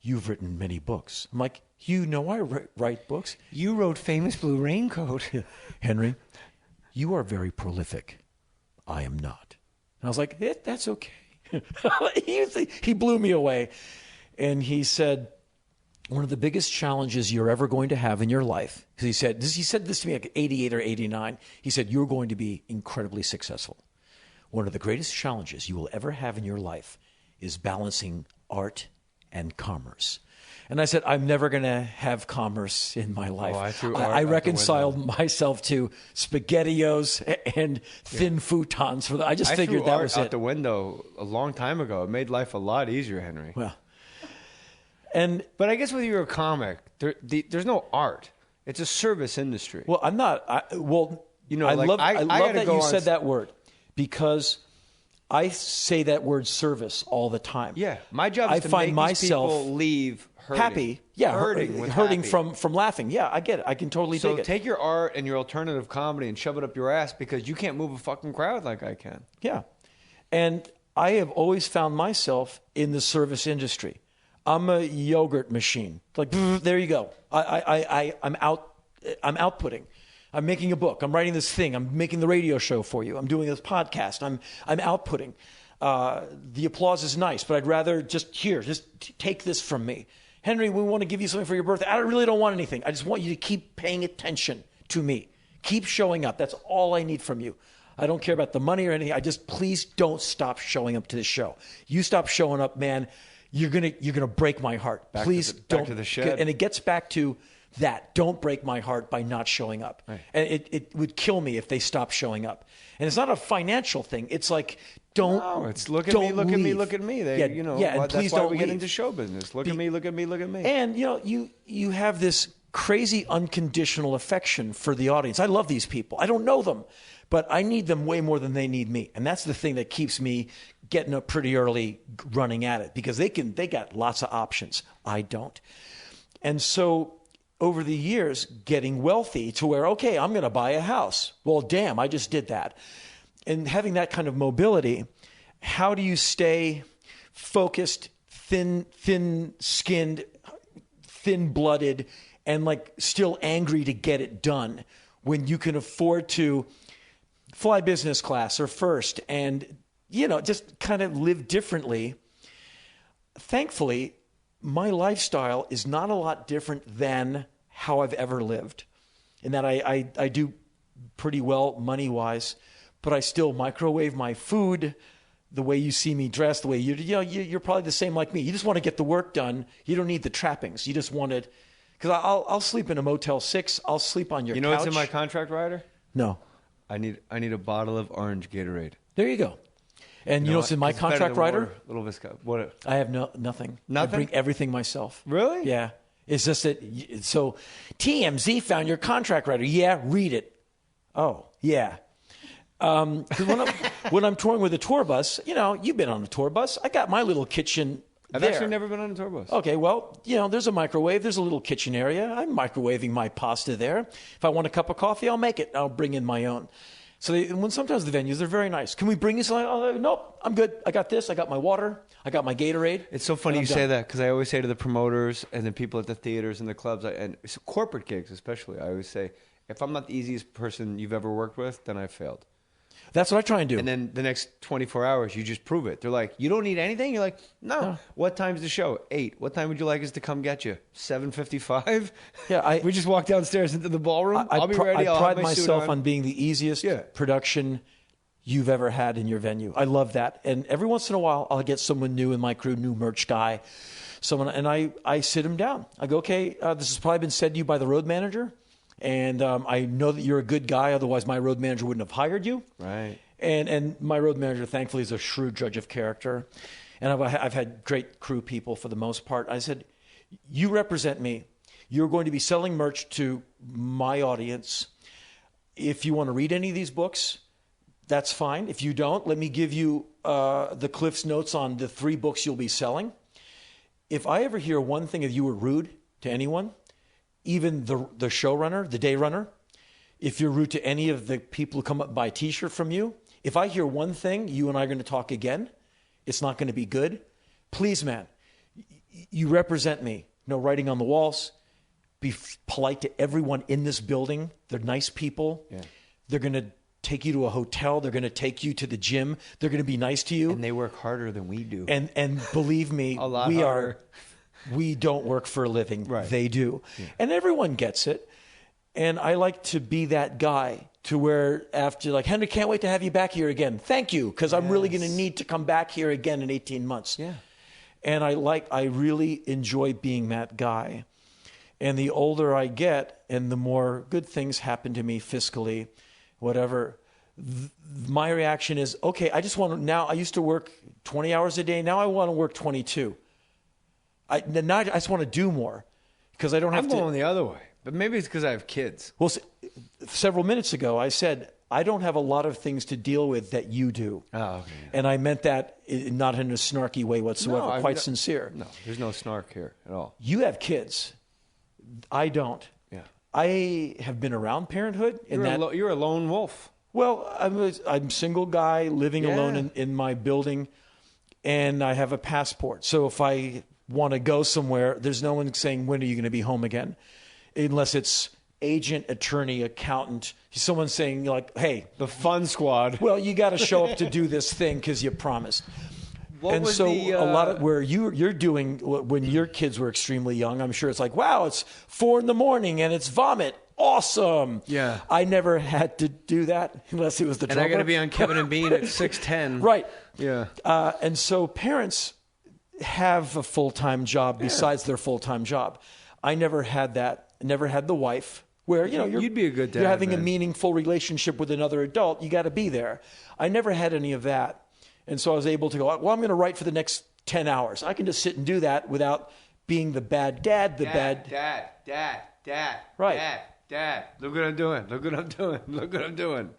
You've written many books. I'm like, you know I write books. You wrote Famous Blue Raincoat. Henry, you are very prolific. I am not. And I was like, that's okay. He blew me away. And he said, one of the biggest challenges you're ever going to have in your life, because he said this to me like 88 or 89. He said, you're going to be incredibly successful. One of the greatest challenges you will ever have in your life is balancing art and commerce. And I said, I'm never going to have commerce in my life. I reconciled myself to SpaghettiOs and thin futons. I just figured that was it. I threw art out the window a long time ago. It made life a lot easier, Henry. Well, but I guess when you're a comic, there's no art. It's a service industry. Well, I'm not. I love that you said that word, because I say that word service all the time. Yeah, my job is to make these people leave hurting. Happy. Yeah, hurting from laughing. Yeah, I get it. I can totally dig it. So take your art and your alternative comedy and shove it up your ass, because you can't move a fucking crowd like I can. Yeah, and I have always found myself in the service industry. I'm a yogurt machine. Like, there you go. I'm out I'm outputting. I'm making a book. I'm writing this thing. I'm making the radio show for you. I'm doing this podcast. I'm outputting. The applause is nice, but I'd rather just take this from me. Henry, we want to give you something for your birthday. I really don't want anything. I just want you to keep paying attention to me. Keep showing up. That's all I need from you. I don't care about the money or anything. Please don't stop showing up to this show. You stop showing up, man, you're gonna break my heart. Please don't. Back to the shed. And it gets back to that. Don't break my heart by not showing up. Right. And it would kill me if they stopped showing up. And it's not a financial thing. It's like, don't. No, it's look at me, look at me, look at me. And please that's why don't we get leave. into show business. Look at me, look at me, look at me. And you have this crazy unconditional affection for the audience. I love these people. I don't know them, but I need them way more than they need me. And that's the thing that keeps me getting up pretty early, running at it, because they got lots of options. I don't. And so over the years, getting wealthy to where, okay, I'm going to buy a house. Well, damn, I just did that. And having that kind of mobility, how do you stay focused, thin-skinned, thin-blooded, and like still angry to get it done when you can afford to fly business class or first and, just kind of live differently? Thankfully, my lifestyle is not a lot different than how I've ever lived, in that I do pretty well money-wise, but I still microwave my food, the way you see me dressed, the way you're probably the same like me. You just want to get the work done. You don't need the trappings. You just want it. Because I'll sleep in a Motel 6. I'll sleep on your couch. You know what's in my contract rider? No. I need a bottle of orange Gatorade. There you go. And you know what's in my contract rider? Little Visco. What? I have nothing. Nothing? I bring everything myself. Really? Yeah. It's just that. So TMZ found your contract rider. Yeah, read it. Oh, yeah. Because when I'm touring with a tour bus, you've been on a tour bus. I got my little kitchen. I've actually never been on a tour bus. Okay, well, there's a microwave. There's a little kitchen area. I'm microwaving my pasta there. If I want a cup of coffee, I'll make it. I'll bring in my own. So sometimes the venues, they're very nice. Can we bring you something? Oh, nope, I'm good. I got this. I got my water. I got my Gatorade. It's so funny you say that, because I always say to the promoters and the people at the theaters and the clubs, and corporate gigs especially, I always say, if I'm not the easiest person you've ever worked with, then I failed. That's what I try and do. And then the next 24 hours, you just prove it. They're like, you don't need anything? You're like, no. What time's the show? 8. What time would you like us to come get you? 7:55? Yeah, we just walk downstairs into the ballroom. I'll be ready. I pride myself on being the easiest production you've ever had in your venue. I love that. And every once in a while, I'll get someone new in my crew, new merch guy, and I sit him down. I go, okay, this has probably been said to you by the road manager. And I know that you're a good guy. Otherwise, my road manager wouldn't have hired you. Right. And my road manager, thankfully, is a shrewd judge of character. And I've had great crew people for the most part. I said, you represent me. You're going to be selling merch to my audience. If you want to read any of these books, that's fine. If you don't, let me give you the Cliff's Notes on the 3 books you'll be selling. If I ever hear one thing of you were rude to anyone, even the showrunner, the day runner, if you're rude to any of the people who come up and buy a T-shirt from you, if I hear one thing, you and I are going to talk again, it's not going to be good. Please, man, you represent me. No writing on the walls. Be polite to everyone in this building. They're nice people. Yeah. They're going to take you to a hotel. They're going to take you to the gym. They're going to be nice to you. And they work harder than we do. And believe me, a lot harder. We don't work for a living. Right. They do. Yeah. And everyone gets it. And I like to be that guy to where after, like, Henry, can't wait to have you back here again. Thank you, because I'm really going to need to come back here again in 18 months. Yeah. And I really enjoy being that guy. And the older I get and the more good things happen to me fiscally, whatever, my reaction is, okay, I used to work 20 hours a day. Now I want to work 22. Now I just want to do more because I don't have to. I'm going the other way, but maybe it's because I have kids. Well, several minutes ago, I said, I don't have a lot of things to deal with that you do. Oh, okay. And I meant that not in a snarky way whatsoever, quite sincere. No, there's no snark here at all. You have kids. I don't. Yeah. I have been around parenthood. You're a lone wolf. Well, I'm a single guy living alone in my building, and I have a passport. So if I want to go somewhere, there's no one saying, when are you going to be home again? Unless it's agent, attorney, accountant. Someone saying like, hey, the fun squad. Well, you got to show up to do this thing because you promised. What and was so the, a lot of where you're doing when your kids were extremely young, I'm sure it's like, wow, it's 4 a.m. and it's vomit. Awesome. Yeah. I never had to do that unless it was the drummer. And I got to be on Kevin and Bean at 6:10. Right. Yeah. And so parents have a full-time job besides their full-time job. I never had that. Never had the wife where, you'd be a good dad. You're having a man. meaningful relationship with another adult. You got to be there. I never had any of that. And so I was able to go, well, I'm going to write for the next 10 hours. I can just sit and do that without being the bad dad, Dad. Right. Dad. Look what I'm doing. Look what I'm doing.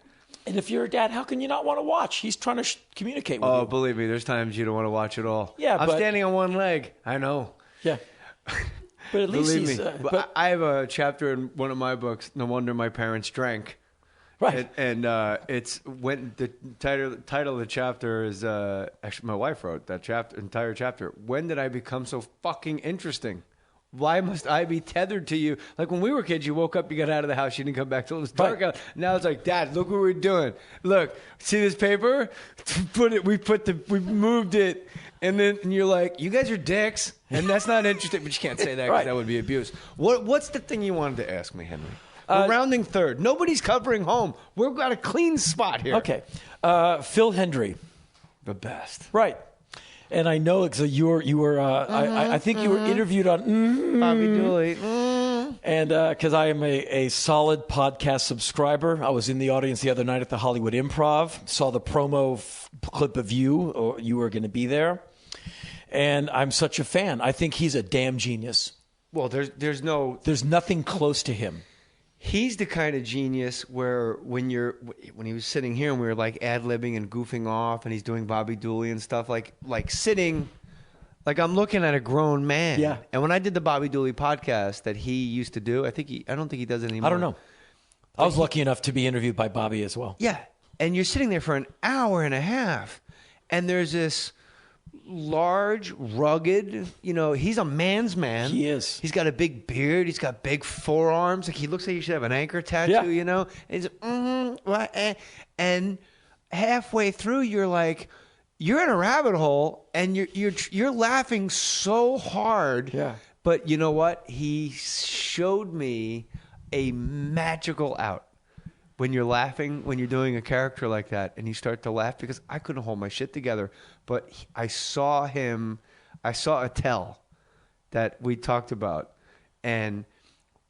And if you're a dad, how can you not want to watch? He's trying to communicate with you. Oh, believe me, there's times you don't want to watch at all. Yeah, I'm standing on one leg. I know. Yeah. But at least believe he's... me. But I have a chapter in one of my books, No Wonder My Parents Drank. Right. And it's when the title of the chapter is actually my wife wrote that entire chapter. When did I become so fucking interesting? Why must I be tethered to you? Like when we were kids, you woke up, you got out of the house, you didn't come back till it was dark out. Now it's like, Dad, look what we're doing. Look, see this paper? We moved it, and you're like, you guys are dicks, and that's not interesting. But you can't say that because that would be abuse. What's the thing you wanted to ask me, Henry? We're rounding third. Nobody's covering home. We've got a clean spot here. Okay. Phil Hendry. The best. Right. And I know because you were I think you were interviewed on Bobby Dooley. And because I am a solid podcast subscriber. I was in the audience the other night at the Hollywood Improv, saw the promo clip of you, or you were going to be there. And I'm such a fan. I think he's a damn genius. Well, there's nothing close to him. He's the kind of genius where when he was sitting here and we were like ad-libbing and goofing off and he's doing Bobby Dooley and stuff like sitting, like I'm looking at a grown man. Yeah. And when I did the Bobby Dooley podcast that he used to do, I don't think he does it anymore. I don't know. I was lucky enough to be interviewed by Bobby as well. Yeah. And you're sitting there for an hour and a half and there's this large, rugged, he's a man's man. He is. He's got a big beard. He's got big forearms. Like he looks like he should have an anchor tattoo, And he's and halfway through, you're like, you're in a rabbit hole, and you're laughing so hard. Yeah. But you know what? He showed me a magical out. When you're laughing, when you're doing a character like that, and you start to laugh, because I couldn't hold my shit together, but I saw a tell that we talked about, and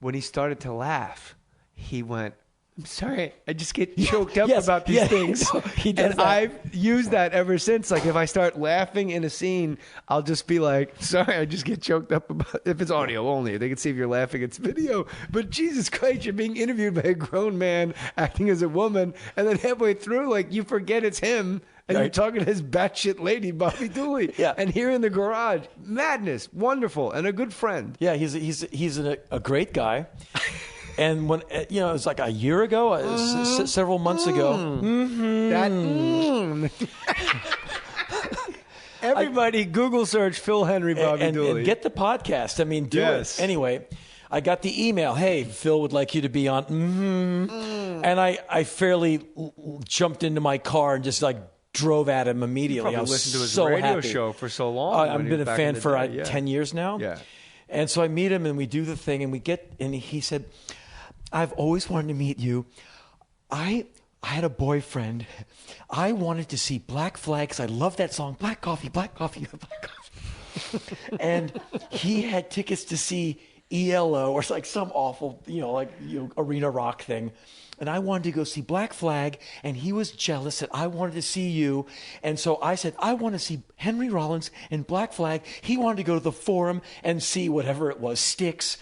when he started to laugh, he went, I'm sorry, I just get choked up about these things. No, he does and that. I've used that ever since. Like if I start laughing in a scene, I'll just be like, sorry, I just get choked up about, if it's audio only. They can see if you're laughing, it's video. But Jesus Christ, you're being interviewed by a grown man acting as a woman. And then halfway through, like you forget it's him. And you're talking to his batshit lady, Bobby Dooley. Yeah. And here in the garage, madness, wonderful, and a good friend. Yeah, he's a great guy. And when it was like a year ago, several months ago. Everybody, Google search Phil Henry, Bobby Dooley, and get the podcast. I mean, do it anyway. I got the email. Hey, Phil would like you to be on. And I fairly jumped into my car and just like drove at him immediately. You I was listened to his so radio happy. show for so long. I've been a fan for 10 years now. Yeah. And so I meet him and we do the thing and he said, I've always wanted to meet you. I had a boyfriend. I wanted to see Black Flag because I love that song, Black Coffee, Black Coffee, Black Coffee. And he had tickets to see ELO or like some awful, arena rock thing. And I wanted to go see Black Flag, and he was jealous that I wanted to see you. And so I said, I want to see Henry Rollins and Black Flag. He wanted to go to the Forum and see whatever it was, Styx.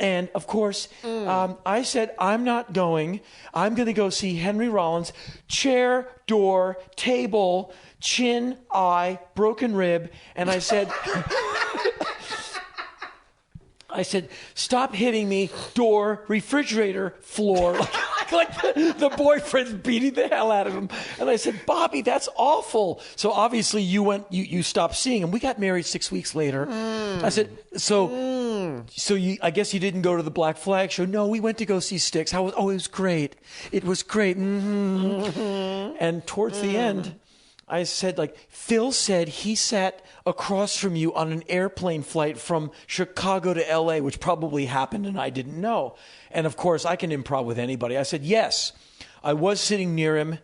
And, of course, I said, I'm not going. I'm going to go see Henry Rollins, chair, door, table, chin, eye, broken rib. And I said... stop hitting me, door, refrigerator, floor. like the boyfriend's beating the hell out of him. And I said, Bobby, that's awful. So obviously you stopped seeing him. We got married 6 weeks later. I said, I guess you didn't go to the Black Flag show? No, we went to go see Styx. It was great. It was great. And towards the end, I said, like, Phil said he sat across from you on an airplane flight from Chicago to L.A., which probably happened and I didn't know. And, of course, I can improv with anybody. I said, yes, I was sitting near him,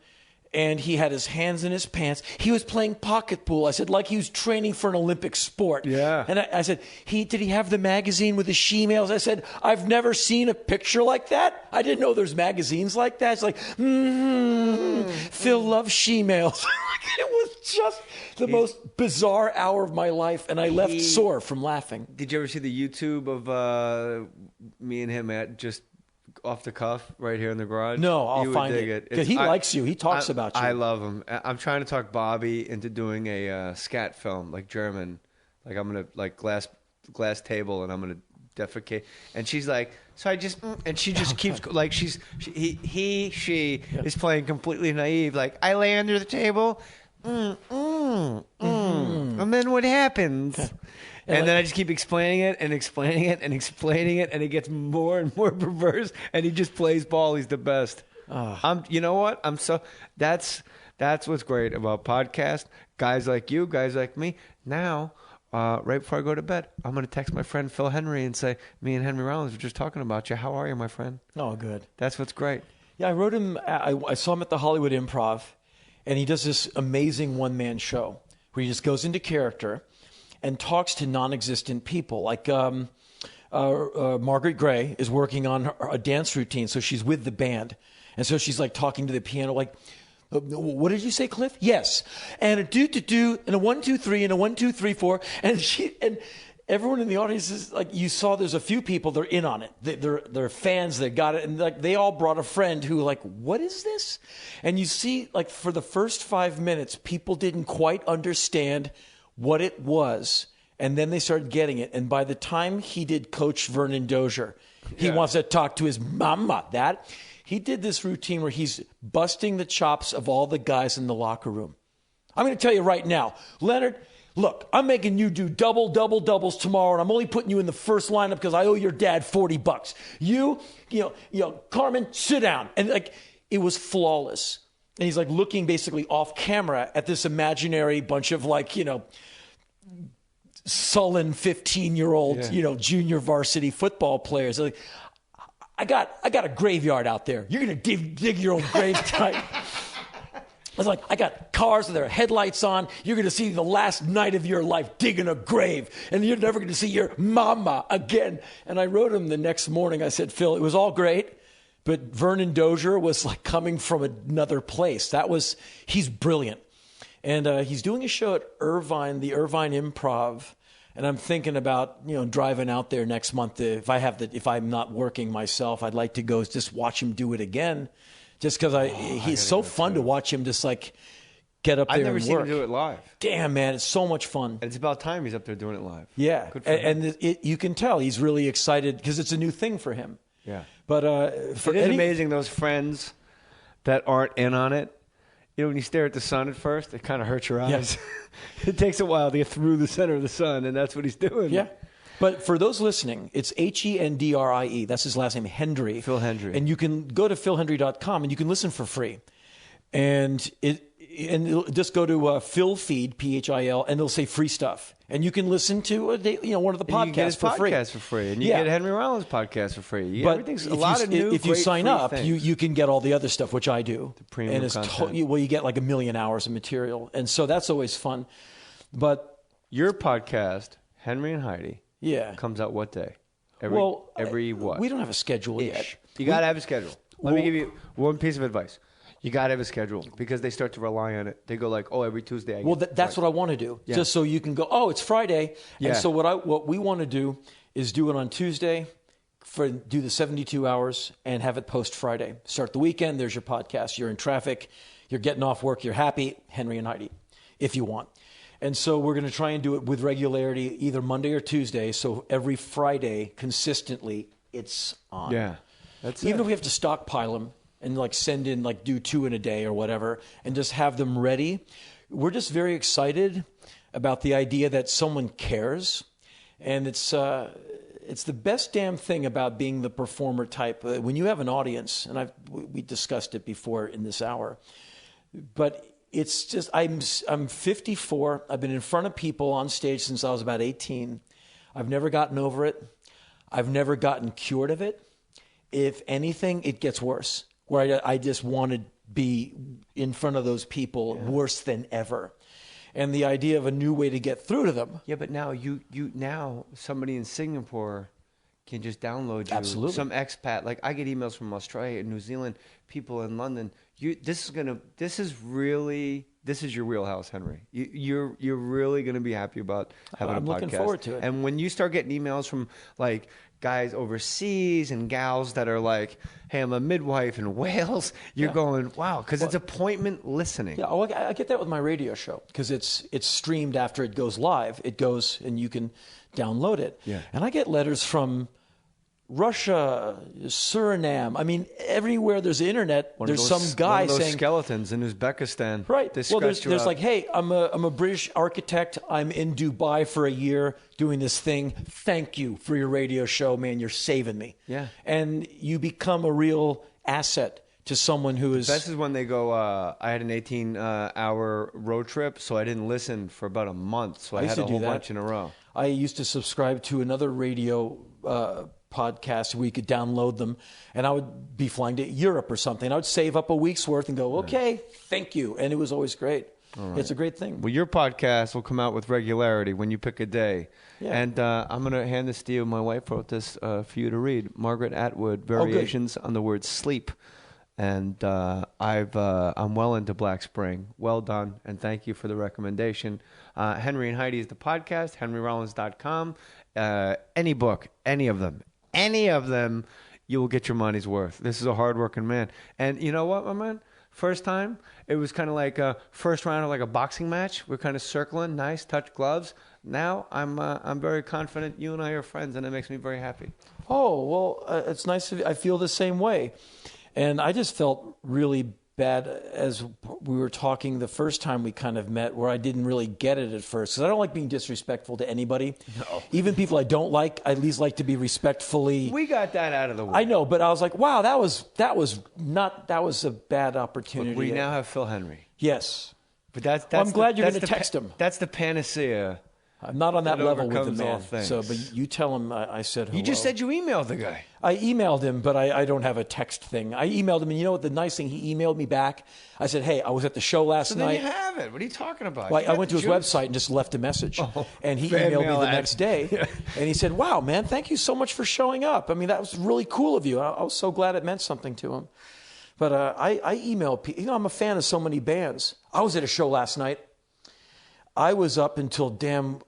and he had his hands in his pants. He was playing pocket pool. I said, like he was training for an Olympic sport. Yeah. And I said, did he have the magazine with the she-males? I said, I've never seen a picture like that. I didn't know there's magazines like that. It's like, Phil loves she-males. It was just the most bizarre hour of my life, and I left sore from laughing. Did you ever see the YouTube of me and him at just off the cuff right here in the garage? No, I'll find it. Because he likes you. He talks about you. I love him. I'm trying to talk Bobby into doing a scat film, like German. Like I'm going to, like glass table, and I'm going to defecate. And she's like, so I just, and she just keeps, like she is playing completely naive. Like, I lay under the table, and then what happens? And then I just keep explaining it, and it gets more and more perverse. And he just plays ball. He's the best. You know what? That's what's great about podcast. Guys like you, guys like me. Now, right before I go to bed, I'm going to text my friend Phil Henry and say, me and Henry Rollins were just talking about you. How are you, my friend? Oh, good. That's what's great. Yeah, I wrote him. I saw him at the Hollywood Improv, and he does this amazing one-man show where he just goes into character and talks to non-existent people. Like Margaret Gray is working on a dance routine, so she's with the band. And so she's like talking to the piano, like, what did you say, Cliff? Yes. And a do-do-do, and a 1, 2, 3, and a 1, 2, 3, 4. And everyone in the audience is like, you saw there's a few people, they're in on it. They're fans, they got it. And like they all brought a friend who like, what is this? And you see, like for the first 5 minutes, people didn't quite understand what it was, and then they started getting it. And by the time he did Coach Vernon Dozier, he wants to talk to his mama. He did this routine where he's busting the chops of all the guys in the locker room. I'm going to tell you right now, Leonard, look, I'm making you do doubles tomorrow, and I'm only putting you in the first lineup because I owe your dad $40. You know, Carmen, sit down. And like, it was flawless. And he's like looking basically off camera at this imaginary bunch of like, sullen 15-year-old, junior varsity football players. Like, I got a graveyard out there. You're going to dig your own grave tonight. I was like, I got cars with their headlights on. You're going to see the last night of your life digging a grave. And you're never going to see your mama again. And I wrote him the next morning. I said, Phil, it was all great. But Vernon Dozier was like coming from another place. He's brilliant. And he's doing a show at the Irvine Improv. And I'm thinking about, driving out there next month. If I'm not working myself, I'd like to go just watch him do it again. Just because he's so fun to watch him just like get up there and work. I've never seen him do it live. Damn, man, it's so much fun. And it's about time he's up there doing it live. Yeah. Good for him. And you can tell he's really excited because it's a new thing for him. Yeah. But it is amazing, those friends that aren't in on it. When you stare at the sun at first, it kind of hurts your eyes. Yeah. It takes a while to get through the center of the sun, and that's what he's doing. Yeah. But for those listening, it's Hendrie. That's his last name, Hendrie. Phil Hendrie. And you can go to philhendrie.com, and you can listen for free. And just go to Phil Feed, PHIL, and it'll say free stuff. And you can listen to one of the podcasts for free. Podcast for free. And you get Henry Rollins' podcast for free. Everything's a lot of new, if you sign up, things. you can get all the other stuff, which I do. The premium content. You get like 1 million hours of material. And so that's always fun. But your podcast, Henry and Heidi, comes out what day? Every what? We don't have a schedule yet. You got to have a schedule. Let me give you one piece of advice. You got to have a schedule because they start to rely on it. They go like, every Tuesday. That's what I want to do. Yeah. Just so you can go, it's Friday. Yeah. And so what we want to do is do it on Tuesday, do the 72 hours and have it post Friday. Start the weekend. There's your podcast. You're in traffic. You're getting off work. You're happy. Henry and Heidi, if you want. And so we're going to try and do it with regularity, either Monday or Tuesday. So every Friday, consistently, it's on. Yeah. Even if we have to stockpile them and like send in like do 2 in a day or whatever and just have them ready. We're just very excited about the idea that someone cares. And it's the best damn thing about being the performer type. When you have an audience, and we discussed it before in this hour, but it's just, I'm 54. I've been in front of people on stage since I was about 18. I've never gotten over it. I've never gotten cured of it. If anything, it gets worse, where I just want to be in front of those people worse than ever. And the idea of a new way to get through to them. Yeah, but now now somebody in Singapore can just download you. Absolutely. Some expat. Like I get emails from Australia and New Zealand, people in London. This is your wheelhouse, Henry. You're really gonna be happy about having a podcast. I'm looking forward to it. And when you start getting emails from like guys overseas and gals that are like, hey, I'm a midwife in Wales, you're going, wow, because it's appointment listening. Yeah, I get that with my radio show because it's streamed after it goes live. It goes and you can download it. Yeah. And I get letters from Russia, Suriname. I mean, everywhere there's internet, there's some guy saying skeletons in Uzbekistan. Right. Well, there's like, hey, I'm a British architect. I'm in Dubai for a year doing this thing. Thank you for your radio show, man. You're saving me. Yeah. And you become a real asset to someone who is. This is when they go. I had an 18-hour road trip, so I didn't listen for about a month. So I had a whole bunch in a row. I used to subscribe to another radio podcast where you could download them, and I would be flying to Europe or something. I would save up a week's worth and go, okay, thank you. And it was always great. Right. It's a great thing. Well, your podcast will come out with regularity when you pick a day. Yeah. And I'm going to hand this to you. My wife wrote this for you to read. Margaret Atwood, Variations on the Word Sleep. And I'm well into Black Spring. Well done, and thank you for the recommendation. Henry and Heidi is the podcast, henryrollins.com. Any book, any of them, you will get your money's worth. This is a hardworking man. And you know what, my man? First time, it was kind of like a first round of like a boxing match. We're kind of circling, nice, touch gloves. Now I'm very confident. You and I are friends, and it makes me very happy. Oh, well, it's nice. I feel the same way. And I just felt really bad as we were talking the first time we kind of met, where I didn't really get it at first. Because I don't like being disrespectful to anybody. No. Even people I don't like, I at least like to be respectfully. We got that out of the way. I know, but I was like, wow, that was a bad opportunity. Look, we now have Phil Henry. Yes. But that's I'm glad you're going to text him. That's the panacea. I'm not on that level with the man. Things. So, but you tell him I said hello. You just said you emailed the guy. I emailed him, but I don't have a text thing. I emailed him, and you know what? The nice thing, he emailed me back. I said, hey, I was at the show last night. So then you have it. What are you talking about? Well, I went to his website and just left a message. And he emailed me the next day. And he said, wow, man, thank you so much for showing up. I mean, that was really cool of you. I was so glad it meant something to him. But I email people. You know, I'm a fan of so many bands. I was at a show last night. I was up until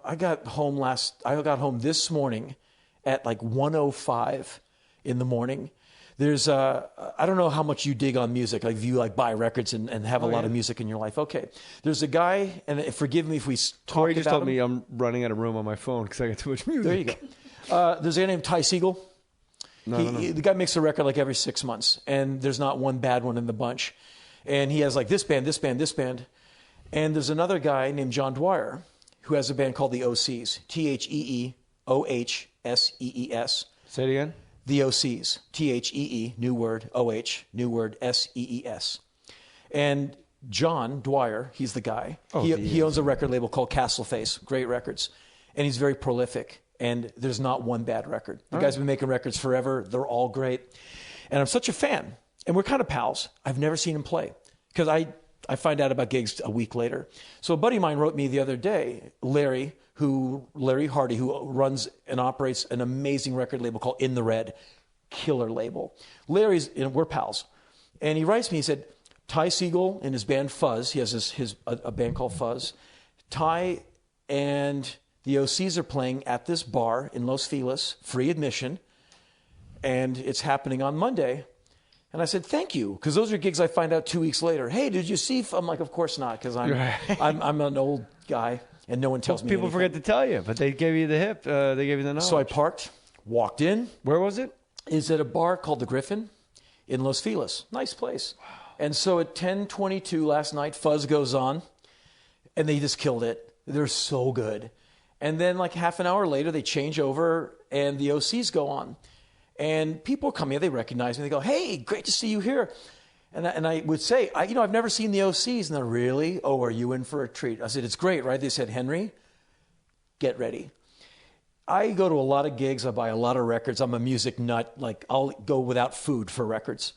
I got home this morning at like 1:05 in the morning. There's I don't know how much you dig on music. Like if you like buy records and have a lot of music in your life. Okay. There's a guy, and forgive me if we talk Corey just about told me I'm running out of room on my phone because I got too much music. There you go. There's a guy named Ty Segall. No. The guy makes a record like every 6 months, and there's not one bad one in the bunch. And he has like this band, this band, this band. And there's another guy named John Dwyer who has a band called the OCs. TheOhssees. Say it again. The OCs. THEE, new word, OH, new word, SEES. And John Dwyer, he's the guy. He owns a record label called Castleface, great records. And he's very prolific. And there's not one bad record. The guy's been making records forever. They're all great. And I'm such a fan. And we're kind of pals. I've never seen him play. Because I find out about gigs a week later. So a buddy of mine wrote me the other day, Larry Hardy, who runs and operates an amazing record label called In the Red, killer label. We're pals. And he writes me, he said, Ty Segall and his band Fuzz, he has a band called Fuzz, Ty and the OCs are playing at this bar in Los Feliz, free admission, and it's happening on Monday. And I said, thank you, because those are gigs I find out 2 weeks later. Hey, did you see? I'm like, of course not, because I'm an old guy, and no one tells me people anything. Forget to tell you, but they gave you the hip. They gave you the knowledge. So I parked, walked in. Where was it? It's at a bar called The Griffin in Los Feliz. Nice place. Wow. And so at 10:22 last night, Fuzz goes on, and they just killed it. They're so good. And then like half an hour later, they change over, and the OCs go on. And people come in, they recognize me. They go, hey, great to see you here. And I would say, I've never seen the OCs. And they're, really? Oh, are you in for a treat? I said, it's great, right? They said, Henry, get ready. I go to a lot of gigs. I buy a lot of records. I'm a music nut. Like, I'll go without food for records.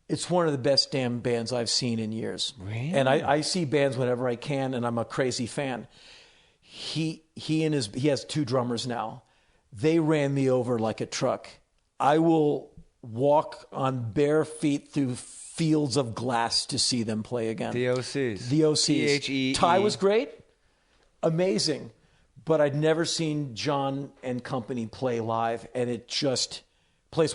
It's one of the best damn bands I've seen in years. Really? And I see bands whenever I can, and I'm a crazy fan. He has 2 drummers now. They ran me over like a truck. I will walk on bare feet through fields of glass to see them play again. The OCs. The OCs. T-H-E-E. Ty was great. Amazing. But I'd never seen John and company play live, and it just